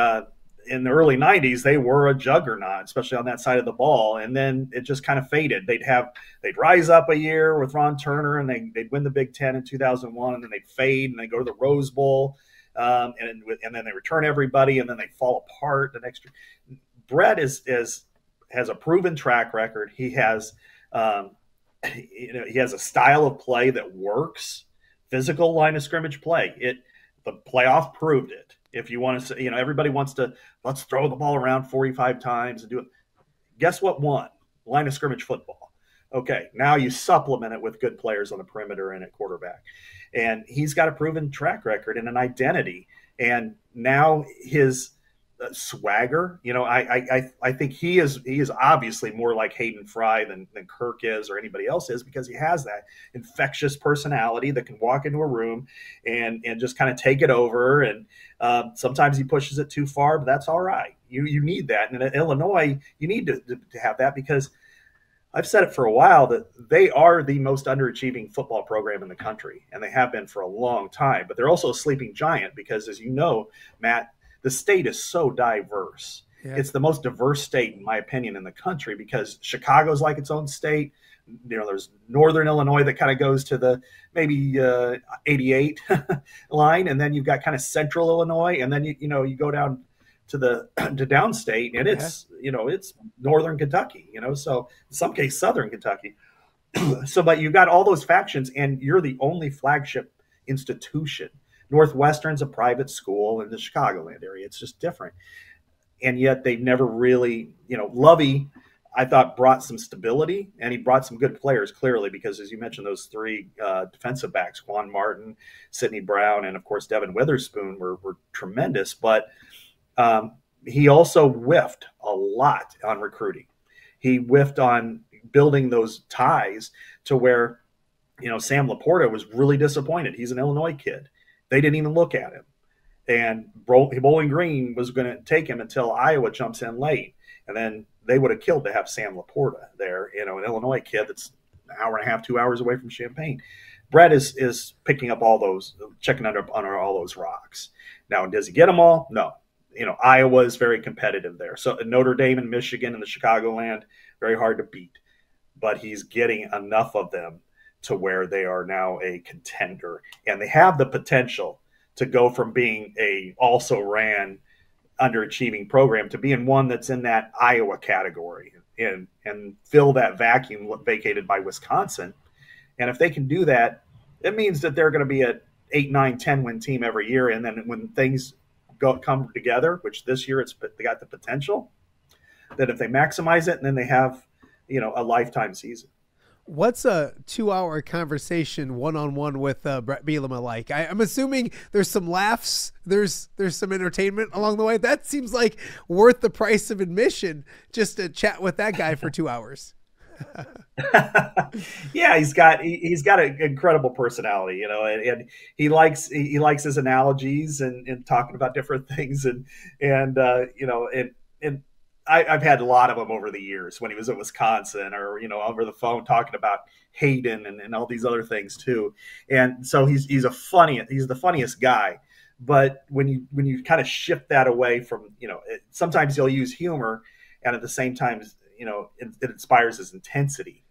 in the early 90s, they were a juggernaut, especially on that side of the ball. And then it just kind of faded. They'd rise up a year with Ron Turner, and they'd win the Big Ten in 2001, and then they'd fade, and they'd go to the Rose Bowl. And then they return everybody, and then they fall apart the next year. Brett has a proven track record. He has, he has a style of play that works. Physical line of scrimmage play. The playoff proved it. If you want to say, everybody wants to, let's throw the ball around 45 times and do it. Guess what won? Line of scrimmage football. Okay, now you supplement it with good players on the perimeter and at quarterback. And he's got a proven track record and an identity. And now his swagger, I think he is obviously more like Hayden Fry than Kirk is or anybody else is, because he has that infectious personality that can walk into a room and just kind of take it over. And sometimes he pushes it too far, but that's all right. You need that. And in Illinois, you need to have that, because I've said it for a while that they are the most underachieving football program in the country, and they have been for a long time. But they're also a sleeping giant because, as you know, Matt, the state is so diverse. Yeah. It's the most diverse state, in my opinion, in the country, because Chicago's like its own state. There's Northern Illinois that kind of goes to the maybe 88 line, and then you've got kind of Central Illinois, and then you go down to downstate, and it's it's Northern Kentucky, so in some case Southern Kentucky. So, but you've got all those factions, and you're the only flagship institution. Northwestern's a private school in the Chicagoland area. It's just different. And yet they've never really, Lovey, I thought, brought some stability, and he brought some good players, clearly, because as you mentioned, those 3 defensive backs, Juan Martin, Sidney Brown, and of course, Devin Witherspoon were tremendous. But he also whiffed a lot on recruiting. He whiffed on building those ties to where, Sam Laporta was really disappointed. He's an Illinois kid. They didn't even look at him. And Bowling Green was going to take him until Iowa jumps in late. And then they would have killed to have Sam Laporta there, an Illinois kid that's hour and a half, 2 hours away from Champaign. Brett is picking up all those, checking under all those rocks. Now, does he get them all? No. Iowa is very competitive there. So Notre Dame and Michigan and the Chicagoland, very hard to beat. But he's getting enough of them to where they are now a contender. And they have the potential to go from being a also ran underachieving program to being one that's in that Iowa category and fill that vacuum vacated by Wisconsin. And if they can do that, it means that they're going to be an 8, 9, 10 win team every year. And then when things come together, which this year they got the potential, that if they maximize it, and then they have, a lifetime season. What's a 2-hour conversation one-on-one with Brett Bielema like? I'm assuming there's some laughs, there's some entertainment along the way. That seems like worth the price of admission just to chat with that guy for 2 hours. Yeah, he's got an incredible personality, and he likes his analogies and talking about different things and I've had a lot of them over the years when he was at Wisconsin or, over the phone talking about Hayden and all these other things too. And so he's the funniest guy. But when you kind of shift that away from, sometimes he'll use humor and at the same time, it inspires his intensity,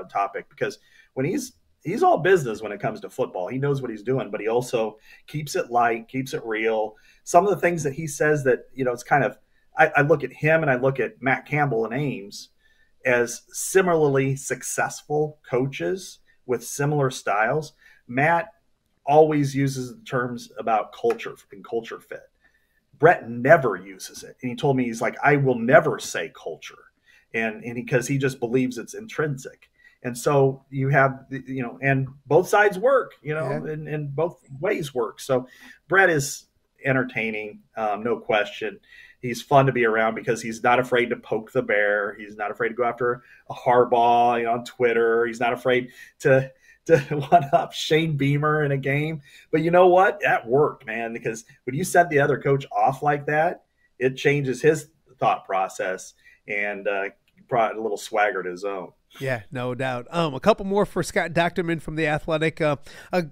topic, because when he's all business when it comes to football. He knows what he's doing, but he also keeps it light, keeps it real. Some of the things that he says that, it's kind of, I look at him and I look at Matt Campbell and Ames as similarly successful coaches with similar styles. Matt always uses the terms about culture and culture fit. Brett never uses it. And he told me, he's like, I will never say culture. And because he just believes it's intrinsic. And so you have, and both sides work, and both ways work. So Brett is entertaining, no question. He's fun to be around because he's not afraid to poke the bear. He's not afraid to go after a Harbaugh on Twitter. He's not afraid to one-up Shane Beamer in a game. But you know what? That worked, man, because when you set the other coach off like that, it changes his thought process and brought a little swagger to his own. Yeah, no doubt. A couple more for Scott Docterman from The Athletic. A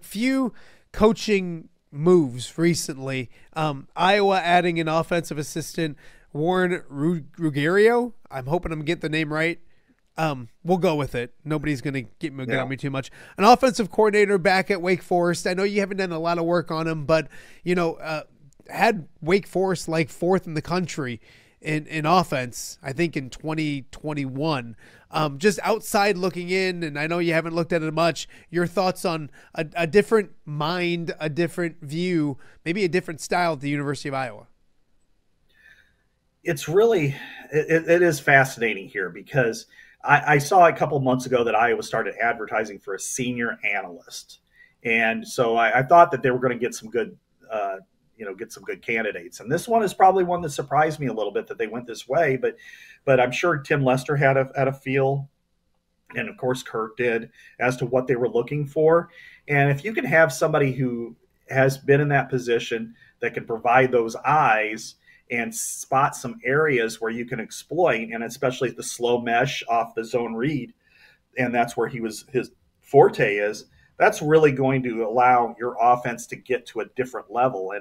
few coaching moves recently. Iowa adding an offensive assistant, Warren Ruggiero. I'm hoping I'm getting the name right. We'll go with it. Nobody's going to get on me too much. An offensive coordinator back at Wake Forest. I know you haven't done a lot of work on him, but had Wake Forest like 4th in the country in offense, I think in 2021. Just outside looking in, and I know you haven't looked at it much, your thoughts on a different mind, a different view, maybe a different style at the University of Iowa? It's really, it is fascinating here because I saw a couple of months ago that Iowa started advertising for a senior analyst. And so I thought that they were going to get some good candidates. And this one is probably one that surprised me a little bit that they went this way, but I'm sure Tim Lester had a feel, and of course Kirk did, as to what they were looking for. And if you can have somebody who has been in that position that can provide those eyes and spot some areas where you can exploit, and especially the slow mesh off the zone read, and that's where his forte is, that's really going to allow your offense to get to a different level.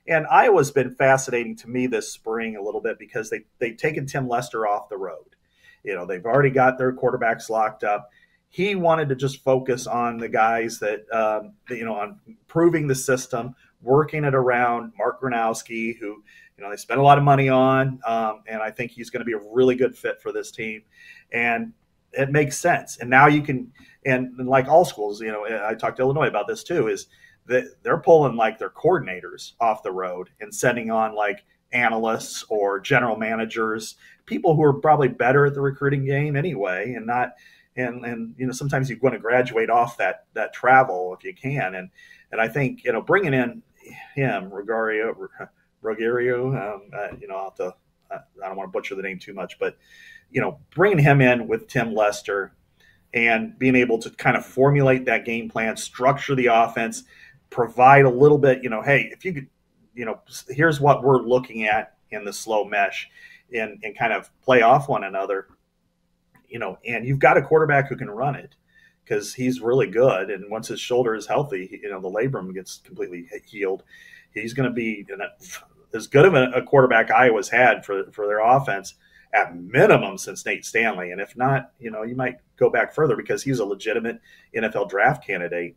And Iowa's been fascinating to me this spring a little bit because they've taken Tim Lester off the road. They've already got their quarterbacks locked up. He wanted to just focus on the guys that, on improving the system, working it around Mark Gronowski, who, they spent a lot of money on. And I think he's going to be a really good fit for this team. And it makes sense. And now you can, and like all schools, I talked to Illinois about this too, is that they're pulling like their coordinators off the road and sending on like analysts or general managers, people who are probably better at the recruiting game anyway, and not, and sometimes you want to graduate off that travel if you can. And I think, bringing in him, Ruggiero, I'll have to, I don't want to butcher the name too much, but bringing him in with Tim Lester and being able to kind of formulate that game plan, structure the offense, provide a little bit, hey, if you could, here's what we're looking at in the slow mesh and kind of play off one another. and you've got a quarterback who can run it because he's really good. And once his shoulder is healthy, the labrum gets completely healed. He's going to be as good of a quarterback Iowa's had for their offense at minimum since Nate Stanley. And if not, you might go back further because he's a legitimate NFL draft candidate.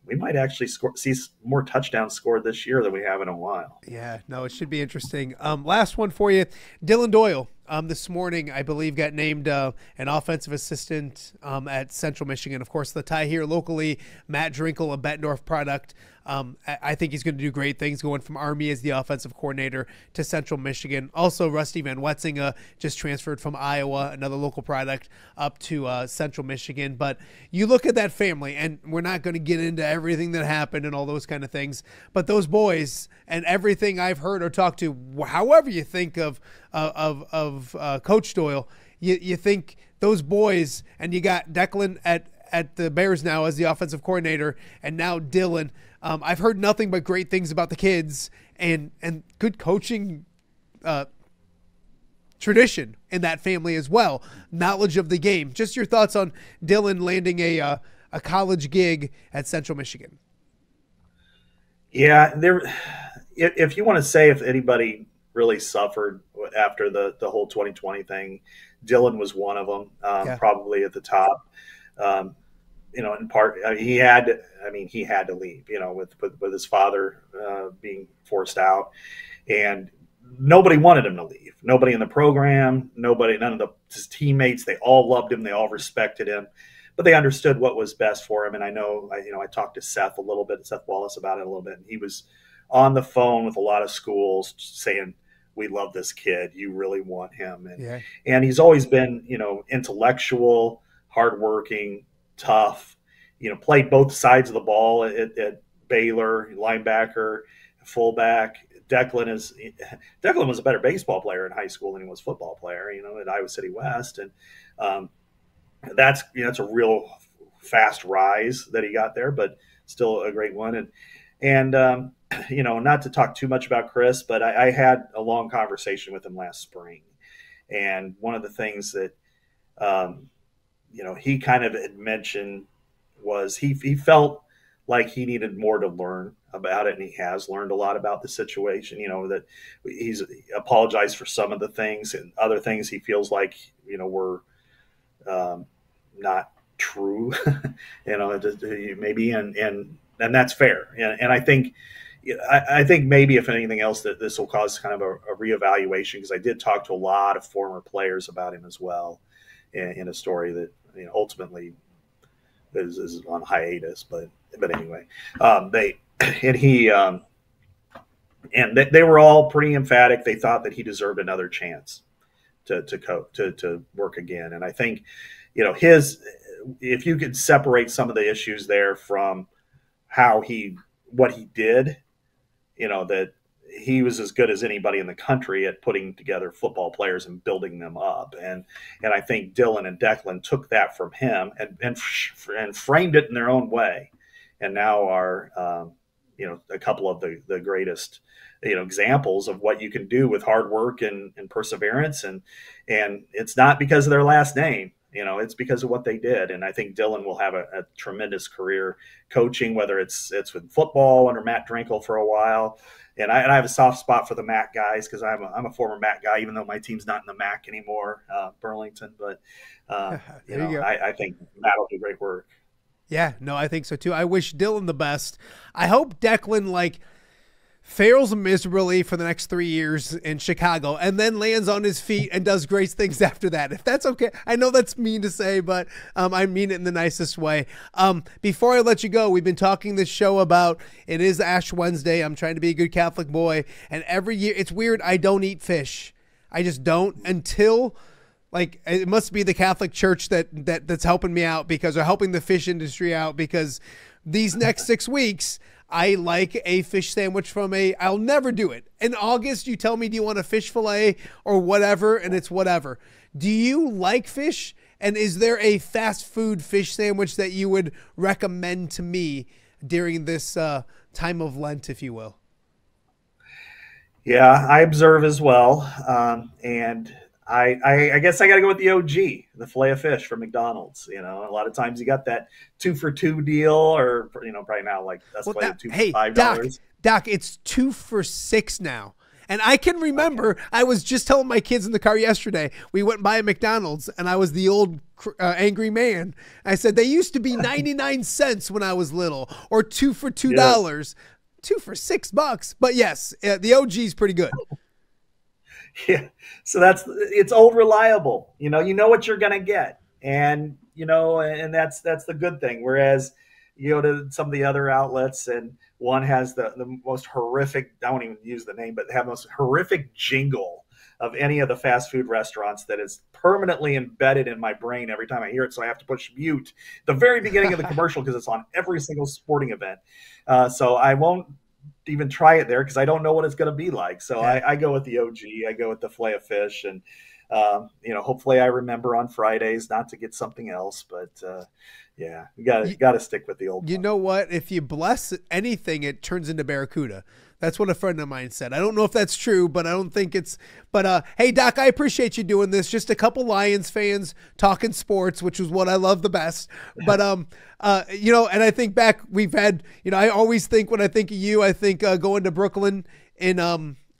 We might actually see more touchdowns scored this year than we have in a while. Yeah, no, it should be interesting. Last one for you. Dylan Doyle, this morning, I believe, got named an offensive assistant at Central Michigan. Of course, the tie here locally, Matt Drinkle, a Bettendorf product. I think he's going to do great things going from Army as the offensive coordinator to Central Michigan. Also, Rusty Van Wetzinga just transferred from Iowa, another local product, up to Central Michigan. But you look at that family, and we're not going to get into everything that happened and all those kind of things. But those boys and everything I've heard or talked to, however you think of Coach Doyle, you think those boys, and you got Declan at the Bears now as the offensive coordinator, and now Dylan. I've heard nothing but great things about the kids and good coaching tradition in that family as well. Knowledge of the game. Just your thoughts on Dylan landing a college gig at Central Michigan. Yeah, if you want to say if anybody really suffered after the whole 2020 thing, Dylan was one of them, probably at the top. In part, he had to leave, with his father being forced out, and nobody wanted him to leave. Nobody in the program, none of his teammates, they all loved him. They all respected him, but they understood what was best for him. And I know, I talked to Seth Wallace about it a little bit, and he was on the phone with a lot of schools saying, we love this kid. You really want him. And he's always been, intellectual, hardworking, tough, played both sides of the ball at Baylor, linebacker, fullback. Declan was a better baseball player in high school than he was football player, at Iowa City West. And that's a real fast rise that he got there, but still a great one. And not to talk too much about Chris, but I had a long conversation with him last spring. And one of the things that, he kind of had mentioned was he felt like he needed more to learn about it, and he has learned a lot about the situation. That he's apologized for some of the things, and other things he feels like were not true. Maybe, and that's fair. And I think maybe if anything else that this will cause kind of a reevaluation, because I did talk to a lot of former players about him as well, in a story that ultimately is on hiatus. But anyway, they were all pretty emphatic. They thought that he deserved another chance to work again. And I think if you could separate some of the issues there from what he did, that he was as good as anybody in the country at putting together football players and building them up. And I think Dylan and Declan took that from him and framed it in their own way. And now are, a couple of the greatest, examples of what you can do with hard work and perseverance. And it's not because of their last name. It's because of what they did. And I think Dylan will have a tremendous career coaching, whether it's with football under Matt Drinkle for a while. And I have a soft spot for the MAC guys because I'm a former MAC guy, even though my team's not in the MAC anymore, Burlington. But, I think Matt will do great work. Yeah, no, I think so too. I wish Dylan the best. I hope Declan, fails miserably for the next 3 years in Chicago and then lands on his feet and does great things after that. If that's okay. I know that's mean to say, but I mean it in the nicest way. Before I let you go, we've been talking this show about it is Ash Wednesday. I'm trying to be a good Catholic boy. And every year, it's weird, I don't eat fish. I just don't until... it must be the Catholic Church that's helping me out or helping the fish industry out, because these next 6 weeks, I like a fish sandwich I'll never do it. In August, you tell me, do you want a fish fillet or whatever? And it's whatever. Do you like fish? And is there a fast food fish sandwich that you would recommend to me during this time of Lent, if you will? Yeah, I observe as well. And I guess I got to go with the OG, the Filet-O-Fish from McDonald's. A lot of times you got that 2 for $2 deal, or probably now like that's $2 for $5. Doc, it's 2 for $6 now. And I can remember, I was just telling my kids in the car yesterday, we went by a McDonald's and I was the old angry man. I said, they used to be 99 cents when I was little, or 2 for $2, yeah. 2 for $6. But yes, the OG is pretty good. Yeah. So it's old reliable. You know what you're going to get. And, and that's the good thing. Whereas you go to some of the other outlets and one has the most horrific, I won't even use the name, but they have the most horrific jingle of any of the fast food restaurants that is permanently embedded in my brain every time I hear it. So I have to push mute the very beginning of the commercial because it's on every single sporting event. So I won't even try it there because I don't know what it's going to be like. So I go with the OG. I go with the Filet-O-Fish, and hopefully I remember on Fridays not to get something else. But yeah, you got to stick with the old. You know what? If you bless anything, it turns into Barracuda. That's what a friend of mine said. I don't know if that's true, but I don't think it's. But hey, Doc, I appreciate you doing this. Just a couple Lions fans talking sports, which is what I love the best. But and I think back, we've had. I always think when I think of you, I think going to Brooklyn in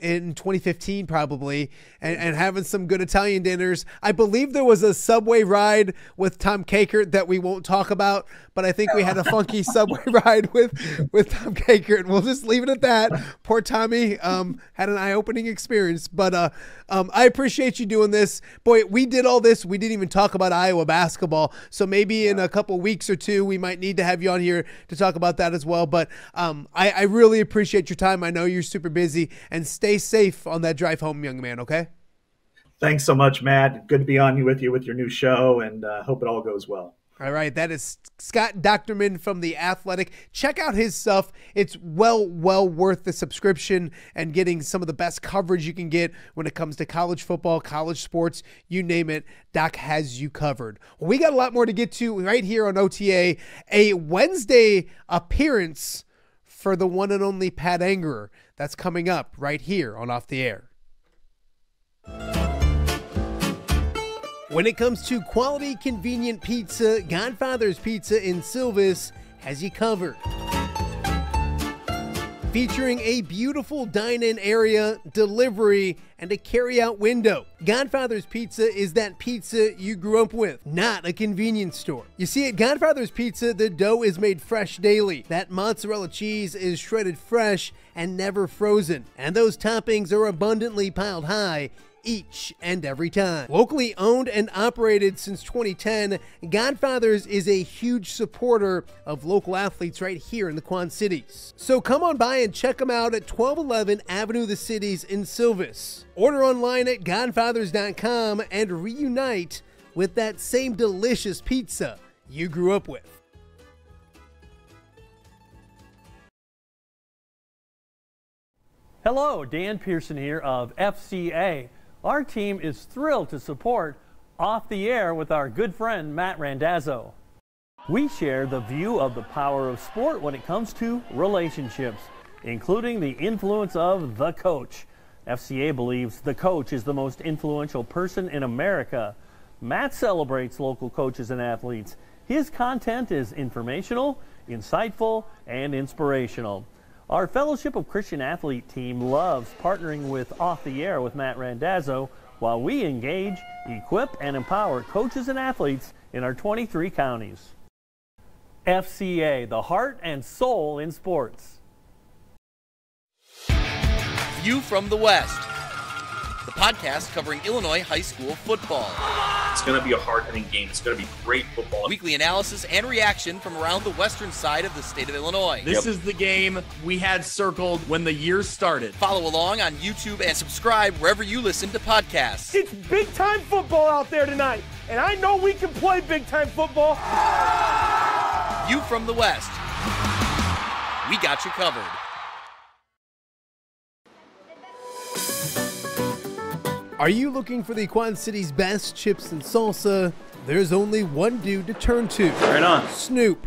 2015 probably, and having some good Italian dinners. I believe there was a Subway ride with Tom Kakert that we won't talk about, but I think we had a funky Subway ride with Tom Kakert, and we'll just leave it at that. Poor Tommy had an eye-opening experience, but I appreciate you doing this. Boy, we did all this. We didn't even talk about Iowa basketball, so maybe in a couple weeks or two, we might need to have you on here to talk about that as well, but I really appreciate your time. I know you're super busy, and stay safe on that drive home, young man, okay? Thanks so much, Matt. Good to be on with your new show, and hope it all goes well. All right, that is Scott Dochterman from The Athletic. Check out his stuff. It's well worth the subscription and getting some of the best coverage you can get when it comes to college football, college sports, you name it. Doc has you covered. Well, we got a lot more to get to right here on OTA. A Wednesday appearance for the one and only Pat Angerer. That's coming up right here on Off the Air. When it comes to quality, convenient pizza, Godfather's Pizza in Silvis has you covered. Featuring a beautiful dine-in area, delivery, and a carry-out window. Godfather's Pizza is that pizza you grew up with, not a convenience store. You see, at Godfather's Pizza, the dough is made fresh daily. That mozzarella cheese is shredded fresh and never frozen. And those toppings are abundantly piled high each and every time. Locally owned and operated since 2010, Godfather's is a huge supporter of local athletes right here in the Quad Cities. So come on by and check them out at 1211 Avenue of the Cities in Silvis. Order online at godfathers.com and reunite with that same delicious pizza you grew up with. Hello, Dan Pearson here of FCA. Our team is thrilled to support Off the Air with our good friend Matt Randazzo. We share the view of the power of sport when it comes to relationships, including the influence of the coach. FCA believes the coach is the most influential person in America. Matt celebrates local coaches and athletes. His content is informational, insightful, and inspirational. Our Fellowship of Christian Athlete team loves partnering with Off the Air with Matt Randazzo while we engage, equip, and empower coaches and athletes in our 23 counties. FCA, the heart and soul in sports. View from the West, the podcast covering Illinois high school football. It's going to be a hard-hitting game. It's going to be great football. Weekly analysis and reaction from around the western side of the state of Illinois. This is the game we had circled when the year started. Follow along on YouTube and subscribe wherever you listen to podcasts. It's big-time football out there tonight, and I know we can play big-time football. View from the West. We got you covered. Are you looking for the Quad City's best chips and salsa? There's only one dude to turn to. Right on. Snoop.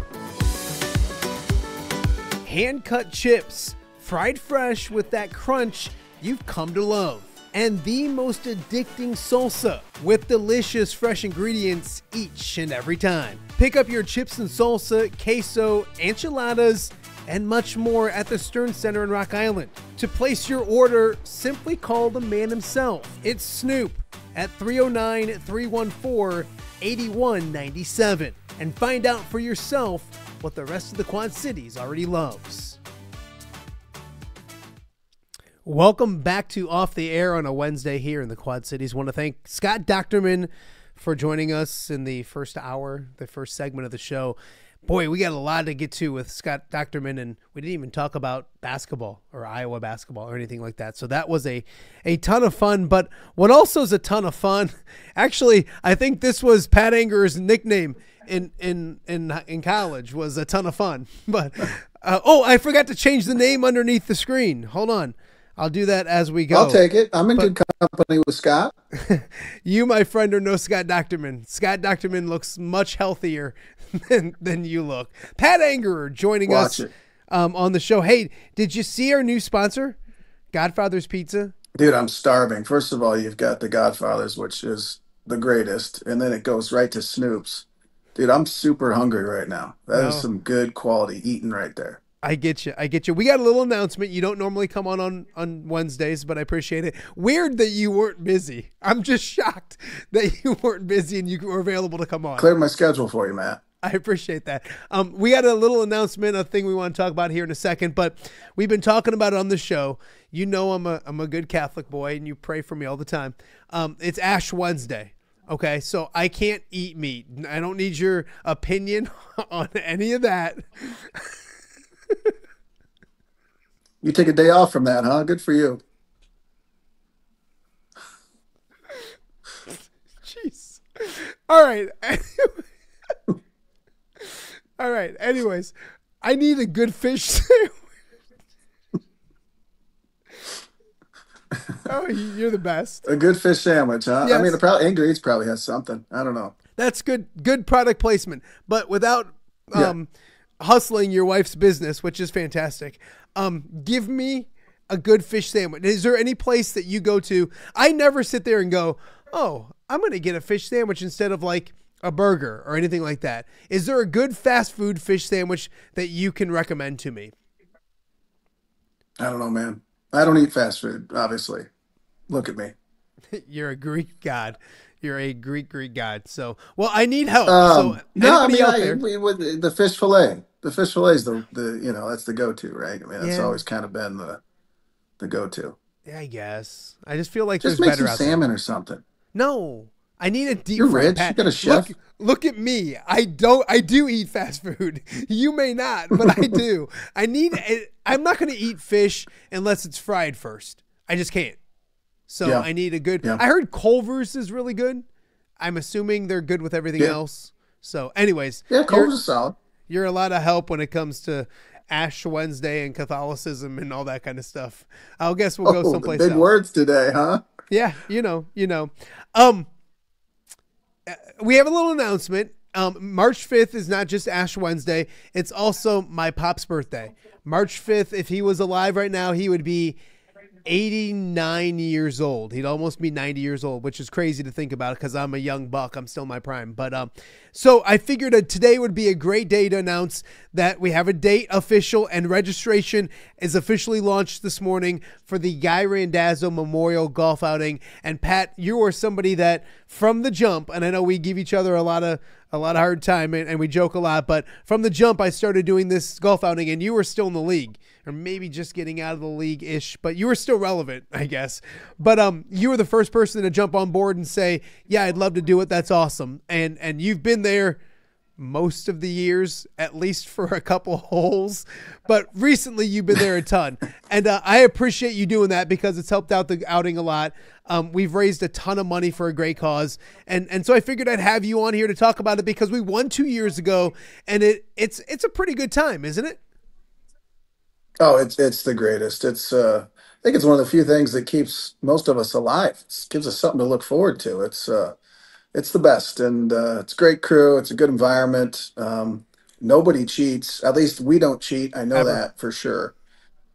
Hand-cut chips, fried fresh with that crunch you've come to love. and the most addicting salsa with delicious fresh ingredients each and every time. Pick up your chips and salsa, queso, enchiladas, and much more at the Stern Center in Rock Island. To place your order, simply call the man himself. It's Snoop at 309-314-8197 and find out for yourself what the rest of the Quad Cities already loves. Welcome back to Off the Air on a Wednesday here in the Quad Cities. I want to thank Scott Docterman for joining us in the first hour, the first segment of the show. Boy, we got a lot to get to with Scott Docterman, and we didn't even talk about basketball or Iowa basketball or anything like that. So that was a ton of fun. But what also is a ton of fun, actually, I think this was Pat Anger's nickname in college, was a ton of fun. But I forgot to change the name underneath the screen. Hold on. I'll do that as we go. I'll take it. I'm in good company with Scott. You, my friend, are no Scott Docterman. Scott Docterman looks much healthier than you look. Pat Angerer joining us on the show. Hey, did you see our new sponsor, Godfather's Pizza? Dude, I'm starving. First of all, you've got the Godfather's, which is the greatest, and then it goes right to Snoop's. Dude, I'm super hungry right now. That is some good quality eating right there. I get you. We got a little announcement. You don't normally come on Wednesdays, but I appreciate it. Weird that you weren't busy. I'm just shocked that you weren't busy and you were available to come on. Cleared my schedule for you, Matt. I appreciate that. We got a little announcement, a thing we want to talk about here in a second, but we've been talking about it on the show. You know I'm a good Catholic boy, and you pray for me all the time. It's Ash Wednesday. Okay, so I can't eat meat. I don't need your opinion on any of that. You take a day off from that, huh? Good for you. Jeez. All right. All right. Anyways, I need a good fish sandwich. Oh, you're the best. A good fish sandwich, huh? Yes. I mean, the Angry Eats probably has something. I don't know. That's good product placement, but without hustling your wife's business, which is fantastic. Give me a good fish sandwich. Is there any place that you go to? I never sit there and go, oh, I'm going to get a fish sandwich instead of like a burger or anything like that. Is there a good fast food fish sandwich that you can recommend to me? I don't know, man. I don't eat fast food, obviously. Look at me. You're a Greek god. You're a Greek god. So, well, I need help. The fish fillet. The fish fillet is the that's the go-to, right? I mean, that's always kind of been the go-to. Yeah, I guess. I just feel like just there's make better some salmon or something. No, I need a deep. You're rich. You got a chef. Look at me. I do eat fast food. You may not, but I do. I'm not going to eat fish unless it's fried first. I just can't. So I need a good. Yeah. I heard Culver's is really good. I'm assuming they're good with everything else. So, anyways, Culver's is solid. You're a lot of help when it comes to Ash Wednesday and Catholicism and all that kind of stuff. I guess we'll go someplace else. Big words today, huh? Yeah, you know. We have a little announcement. March 5th is not just Ash Wednesday. It's also my pop's birthday. March 5th, if he was alive right now, he would be 89 years old. He'd almost be 90 years old, which is crazy to think about because I'm a young buck. I'm still in my prime. But so I figured that today would be a great day to announce that we have a date official and registration is officially launched this morning for the Guy Randazzo Memorial Golf Outing. And Pat, you are somebody that from the jump, and I know we give each other a lot of hard time and we joke a lot, but from the jump I started doing this golf outing and you were still in the league. Or maybe just getting out of the league-ish, but you were still relevant, I guess. But you were the first person to jump on board and say, yeah, I'd love to do it. That's awesome. And you've been there most of the years, at least for a couple holes. But recently you've been there a ton. And I appreciate you doing that because it's helped out the outing a lot. We've raised a ton of money for a great cause. And so I figured I'd have you on here to talk about it because we won 2 years ago, and it's a pretty good time, isn't it? Oh, it's the greatest. It's I think it's one of the few things that keeps most of us alive. It gives us something to look forward to. It's the best, and it's a great crew. It's a good environment. Nobody cheats. At least we don't cheat. I know Ever. that for sure.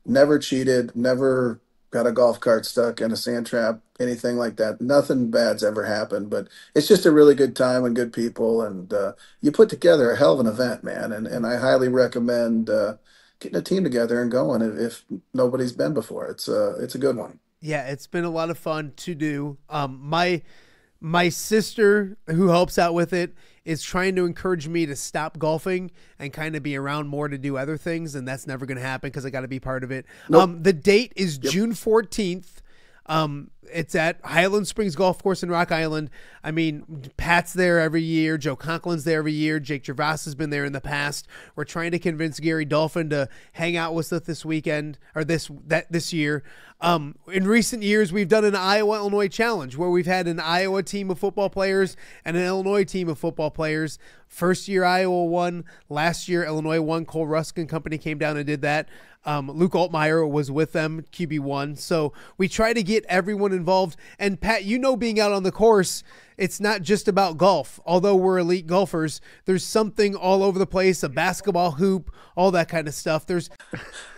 Never cheated. Never got a golf cart stuck in a sand trap, anything like that. Nothing bad's ever happened, but it's just a really good time and good people. And you put together a hell of an event, man. And I highly recommend getting a team together and going if nobody's been before. It's a good one. Yeah, it's been a lot of fun to do. My sister, who helps out with it, is trying to encourage me to stop golfing and kind of be around more to do other things, and that's never going to happen because I got to be part of it. Nope. The date is June 14th. It's at Highland Springs Golf Course in Rock Island. I mean, Pat's there every year. Joe Conklin's there every year. Jake Gervais has been there in the past. We're trying to convince Gary Dolphin to hang out with us this weekend or this year. In recent years, we've done an Iowa-Illinois challenge where we've had an Iowa team of football players and an Illinois team of football players. First year, Iowa won. Last year, Illinois won. Cole Rusk and company came down and did that. Luke Altmaier was with them, QB1. So we try to get everyone involved. And Pat, being out on the course, it's not just about golf. Although we're elite golfers, there's something all over the place, a basketball hoop, all that kind of stuff.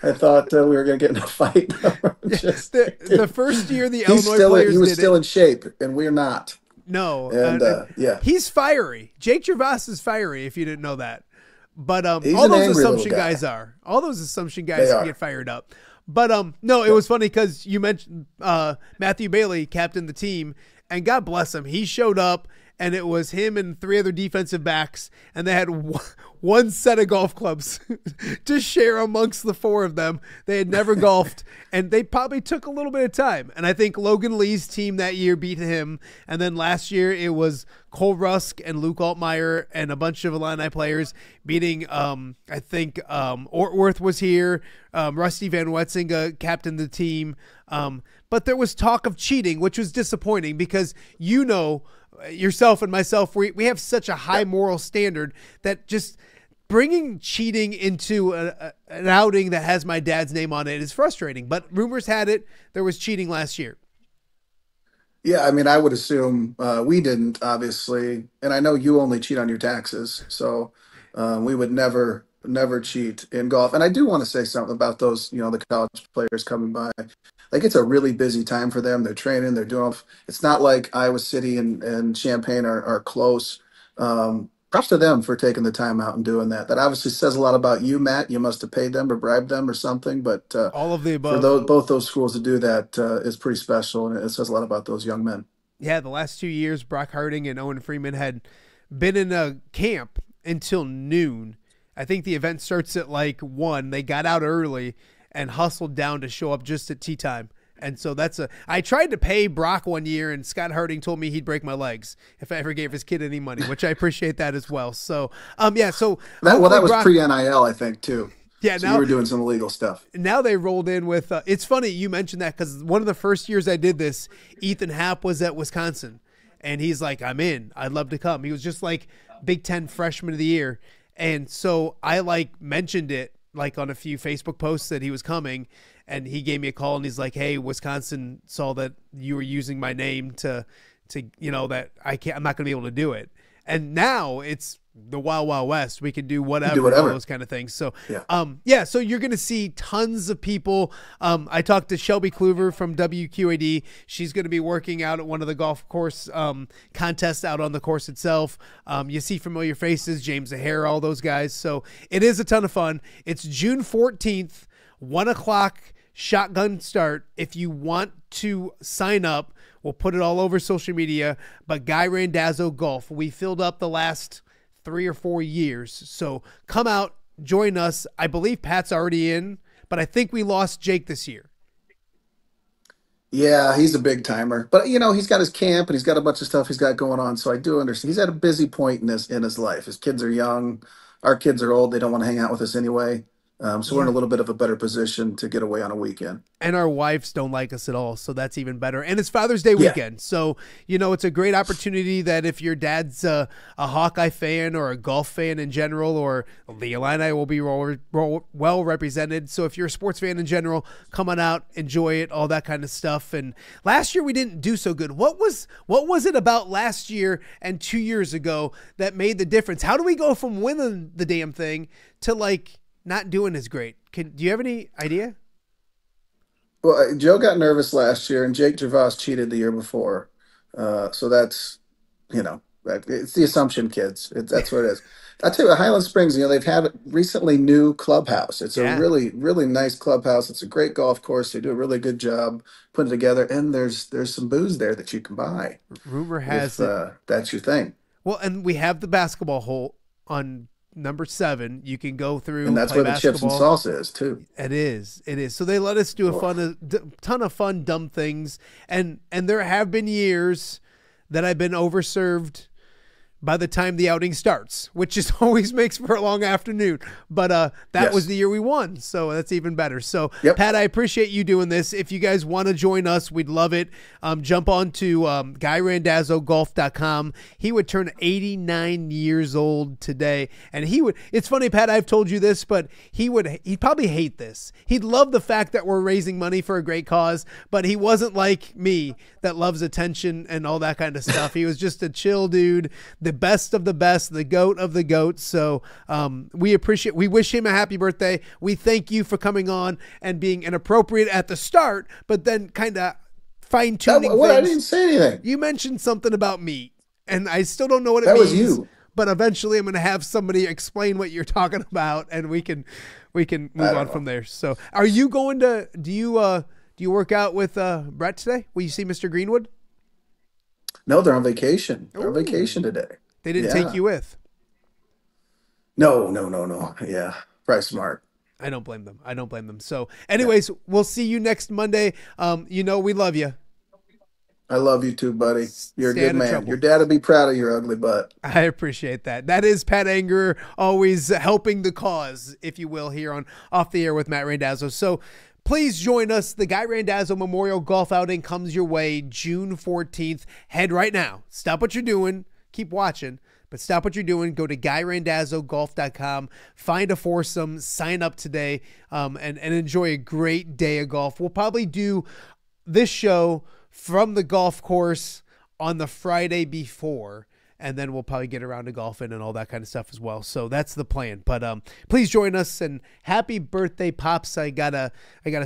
I thought we were going to get in a fight. the first year the Illinois players he was still in shape, and we're not. No. And yeah. He's fiery. Jake Gervais is fiery, if you didn't know that. But all He's those assumption guys are. All those assumption guys can get fired up. But no, it was funny because you mentioned Matthew Bailey captained the team, and God bless him, he showed up, and it was him and 3 other defensive backs, and they had one set of golf clubs to share amongst the 4 of them. They had never golfed, and they probably took a little bit of time. And I think Logan Lee's team that year beat him, and then last year it was Cole Rusk and Luke Altmaier and a bunch of Illini players beating, I think Ortworth was here, Rusty Van Wetzinga captained the team, but there was talk of cheating, which was disappointing because yourself and myself, we have such a high moral standard that just bringing cheating into an outing that has my dad's name on it is frustrating. But rumors had it there was cheating last year. Yeah, I mean, I would assume we didn't, obviously, and I know you only cheat on your taxes, so we would never cheat in golf. And I do want to say something about those, the college players coming by. Like, it's a really busy time for them. They're training. They're doing. It's not like Iowa City and Champaign are close. Props to them for taking the time out and doing that. That obviously says a lot about you, Matt. You must have paid them or bribed them or something. But all of the above. For both those schools to do that is pretty special, and it says a lot about those young men. Yeah, the last 2 years, Brock Harding and Owen Freeman had been in a camp until noon. I think the event starts at 1. They got out early and hustled down to show up just at tea time. And so I tried to pay Brock one year, and Scott Harding told me he'd break my legs if I ever gave his kid any money, which I appreciate that as well. So, so that was pre-NIL, I think, too. Yeah, so now you were doing some illegal stuff. Now they rolled in with. It's funny you mentioned that because one of the first years I did this, Ethan Happ was at Wisconsin, and he's like, "I'm in. I'd love to come." He was just like Big Ten Freshman of the Year, and so I mentioned it on a few Facebook posts that he was coming. And he gave me a call and he's like, "Hey, Wisconsin saw that you were using my name to that I'm not going to be able to do it." And now it's the Wild Wild West. We can do whatever. All those kind of things. So, so you're going to see tons of people. I talked to Shelby Kluver from WQAD. She's going to be working out at one of the golf course contests out on the course itself. You see familiar faces, James O'Hare, all those guys. So it is a ton of fun. It's June 14th. 1:00 shotgun start. If you want to sign up, we'll put it all over social media. But Guy Randazzo Golf, we filled up the last 3 or 4 years. So come out, join us. I believe Pat's already in, but I think we lost Jake this year. Yeah, he's a big timer. But, he's got his camp and he's got a bunch of stuff he's got going on. So I do understand. He's at a busy point in his life. His kids are young. Our kids are old. They don't want to hang out with us anyway. So we're in a little bit of a better position to get away on a weekend. And our wives don't like us at all, so that's even better. And it's Father's Day weekend. So, it's a great opportunity that if your dad's a Hawkeye fan or a golf fan in general, or the Illini will be well represented. So if you're a sports fan in general, come on out, enjoy it, all that kind of stuff. And last year we didn't do so good. What was it about last year and 2 years ago that made the difference? How do we go from winning the damn thing to not doing as great? Do you have any idea? Well, Joe got nervous last year, and Jake Gervais cheated the year before. So that's, it's the assumption, kids. That's what it is. I tell you, Highland Springs, they've had a recently new clubhouse. It's a really, really nice clubhouse. It's a great golf course. They do a really good job putting it together, and there's some booze there that you can buy. Rumor has it that's your thing. Well, and we have the basketball hole on number 7. You can go through, and that's where the chips and salsa is too. It is. So they let us do a ton of fun, dumb things, and there have been years that I've been overserved by the time the outing starts, which just always makes for a long afternoon. But that was the year we won, so that's even better. So, Pat, I appreciate you doing this. If you guys want to join us, we'd love it. Jump on to GuyRandazzoGolf.com. He would turn 89 years old today, and it's funny, Pat, I've told you this, but he'd probably hate this. He'd love the fact that we're raising money for a great cause, but he wasn't like me that loves attention and all that kind of stuff. He was just a chill dude, the best of the best, the goat of the goats. So we wish him a happy birthday. We thank you for coming on and being inappropriate at the start, but then kind of fine-tuning things. I didn't say anything. You mentioned something about meat, and I still don't know what it means. That was you. But eventually I'm going to have somebody explain what you're talking about, and we can move on from there. So are you going to, do you work out with Brett today? Will you see Mr. Greenwood? No, they're on vacation. They're on vacation today. They didn't take you with? No. Yeah, probably smart. I don't blame them. So anyways, we'll see you next Monday. We love you. I love you too, buddy. You're a good man. Your dad will be proud of your ugly butt. I appreciate that. That is Pat Angerer, always helping the cause, if you will, here on Off the Air with Matt Randazzo. So please join us. The Guy Randazzo Memorial Golf Outing comes your way June 14th. Head right now. Stop what you're doing. Keep watching, but stop what you're doing. Go to GuyRandazzoGolf.com. Find a foursome. Sign up today and enjoy a great day of golf. We'll probably do this show from the golf course on the Friday before, and then we'll probably get around to golfing and all that kind of stuff as well. So that's the plan. But please join us, and happy birthday, Pops. I gotta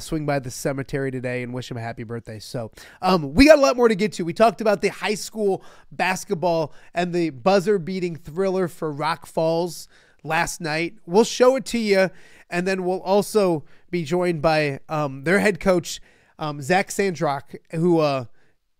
swing by the cemetery today and wish him a happy birthday. So we got a lot more to get to. We talked about the high school basketball and the buzzer-beating thriller for Rock Falls last night. We'll show it to you, and then we'll also be joined by their head coach, Zach Sandrock, who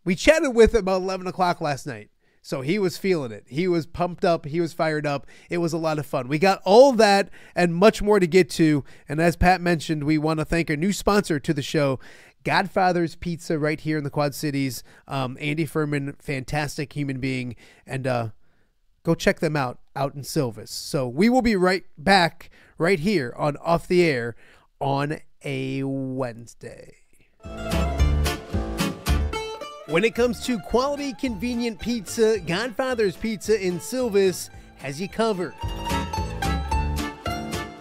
we chatted with about 11 o'clock last night. So he was feeling it. He was pumped up. He was fired up. It was a lot of fun. We got all that and much more to get to. And as Pat mentioned, we want to thank our new sponsor to the show, Godfather's Pizza, right here in the Quad Cities. Andy Furman, fantastic human being. And go check them out in Silvis. So we will be right back right here on Off the Air on a Wednesday. When it comes to quality, convenient pizza, Godfather's Pizza in Silvis has you covered.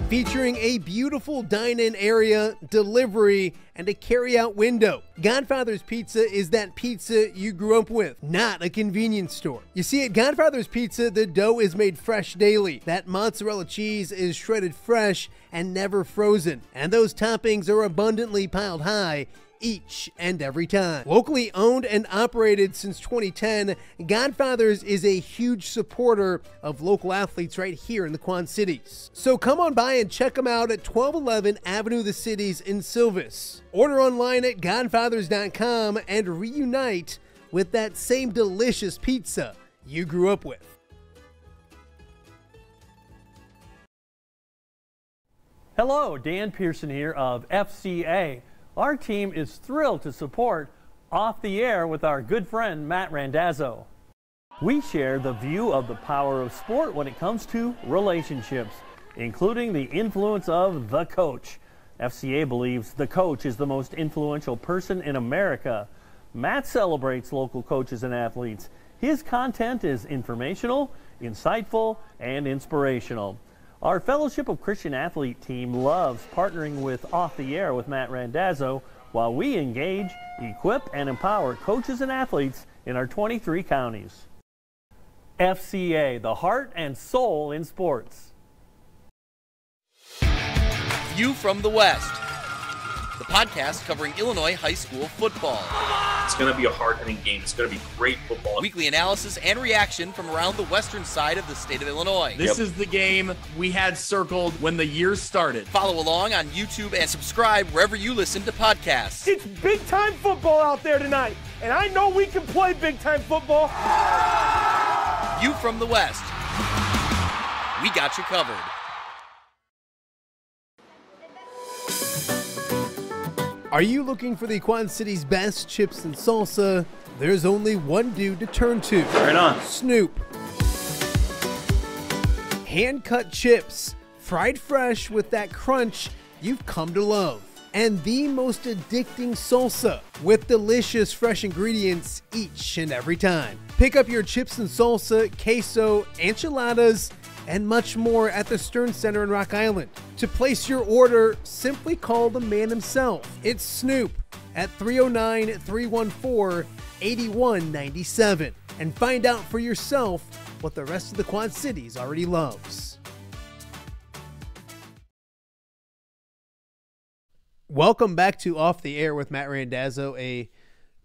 Featuring a beautiful dine-in area, delivery, and a carry-out window. Godfather's Pizza is that pizza you grew up with, not a convenience store. You see, at Godfather's Pizza, the dough is made fresh daily. That mozzarella cheese is shredded fresh and never frozen. And those toppings are abundantly piled high each and every time. Locally owned and operated since 2010, Godfather's is a huge supporter of local athletes right here in the Quad Cities. So come on by and check them out at 1211 Avenue of the Cities in Silvis. Order online at godfathers.com and reunite with that same delicious pizza you grew up with. Hello, Dan Pearson here of FCA. Our team is thrilled to support Off the Air with our good friend Matt Randazzo. We share the view of the power of sport when it comes to relationships, including the influence of the coach. FCA believes the coach is the most influential person in America. Matt celebrates local coaches and athletes. His content is informational, insightful, and inspirational. Our Fellowship of Christian Athlete team loves partnering with Off the Air with Matt Randazzo while we engage, equip, and empower coaches and athletes in our 23 counties. FCA, the heart and soul in sports. View from the West, the podcast covering Illinois high school football. It's going to be a hard-hitting game. It's going to be great football. Weekly analysis and reaction from around the western side of the state of Illinois. This is the game we had circled when the year started. Follow along on YouTube and subscribe wherever you listen to podcasts. It's big-time football out there tonight, and I know we can play big-time football. You from the West. We got you covered. Are you looking for the Quad City's best chips and salsa? There's only one dude to turn to. Right on. Snoop. Hand-cut chips, fried fresh with that crunch you've come to love. And the most addicting salsa with delicious fresh ingredients each and every time. Pick up your chips and salsa, queso, enchiladas, and much more at the Stern Center in Rock Island. To place your order, simply call the man himself. It's Snoop at 309-314-8197 and find out for yourself what the rest of the Quad Cities already loves. Welcome back to Off the Air with Matt Randazzo, a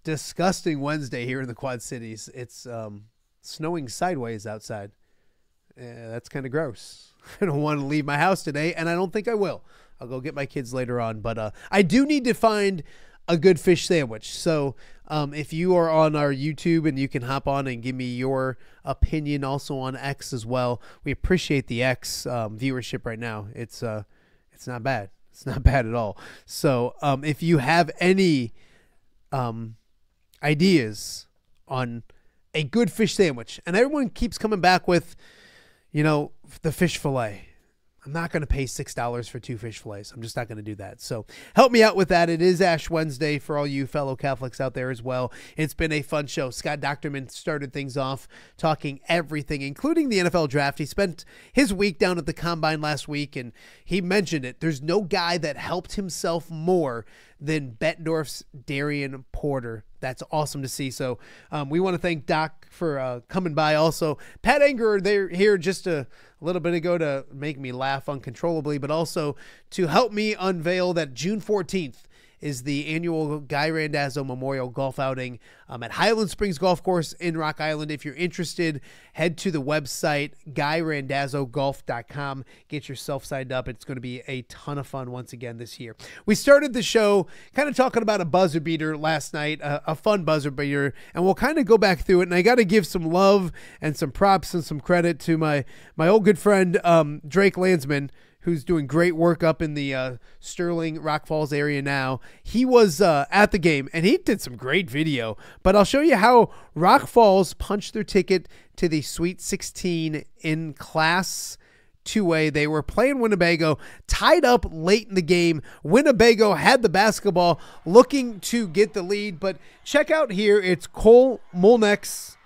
disgusting Wednesday here in the Quad Cities. It's snowing sideways outside. That's kind of gross. I don't want to leave my house today, and I don't think I will. I'll go get my kids later on, but I do need to find a good fish sandwich. So if you are on our YouTube and you can hop on and give me your opinion also on X as well, we appreciate the X viewership right now. It's not bad. It's not bad at all. So if you have any ideas on a good fish sandwich, and everyone keeps coming back with, you know, the fish fillet. I'm not going to pay $6 for 2 fish fillets. I'm just not going to do that. So help me out with that. It is Ash Wednesday for all you fellow Catholics out there as well. It's been a fun show. Scott Docterman started things off talking everything, including the NFL draft. He spent his week down at the Combine last week, and he mentioned it. There's no guy that helped himself more than Bettendorf's Darian Porter. That's awesome to see. So we want to thank Doc for coming by. Also, Pat Anger, they're here just a little bit ago to make me laugh uncontrollably, but also to help me unveil that June 14th is the annual Guy Randazzo Memorial Golf Outing at Highland Springs Golf Course in Rock Island. If you're interested, head to the website, GuyRandazzogolf.com. Get yourself signed up. It's going to be a ton of fun once again this year. We started the show kind of talking about a buzzer beater last night, a fun buzzer beater, and we'll kind of go back through it. And I got to give some love and some props and some credit to my old good friend, Drake Landsman, who's doing great work up in the Sterling, Rock Falls area now. He was at the game, and he did some great video. But I'll show you how Rock Falls punched their ticket to the Sweet 16 in Class 2A. They were playing Winnebago, tied up late in the game. Winnebago had the basketball, looking to get the lead. But check out here, it's Cole Molnex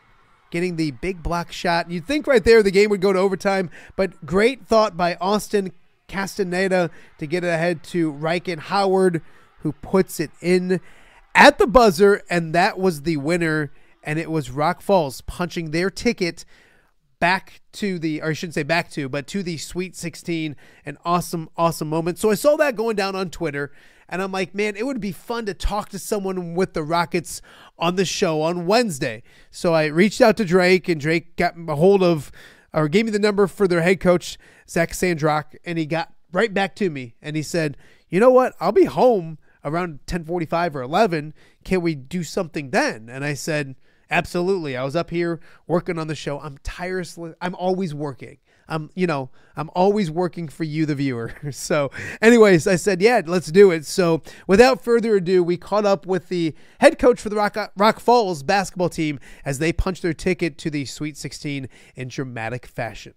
getting the big block shot. You'd think right there the game would go to overtime, but great thought by Austin Castaneda to get it ahead to Riken Howard, who puts it in at the buzzer, and that was the winner. And it was Rock Falls punching their ticket back to the, or I shouldn't say back to, but to the Sweet 16. An awesome, awesome moment. So I saw that going down on Twitter, and I'm like, man, it would be fun to talk to someone with the Rockets on the show on Wednesday. So I reached out to Drake, and Drake got a hold of, or gave me the number for their head coach, Zach Sandrock, and he got right back to me, and he said, you know what, I'll be home around 10:45 or 11. Can we do something then? And I said, absolutely. I was up here working on the show. I'm always working. I'm always working for you, the viewer. So anyways, I said, yeah, let's do it. So without further ado, we caught up with the head coach for the Rock Falls basketball team as they punched their ticket to the Sweet 16 in dramatic fashion.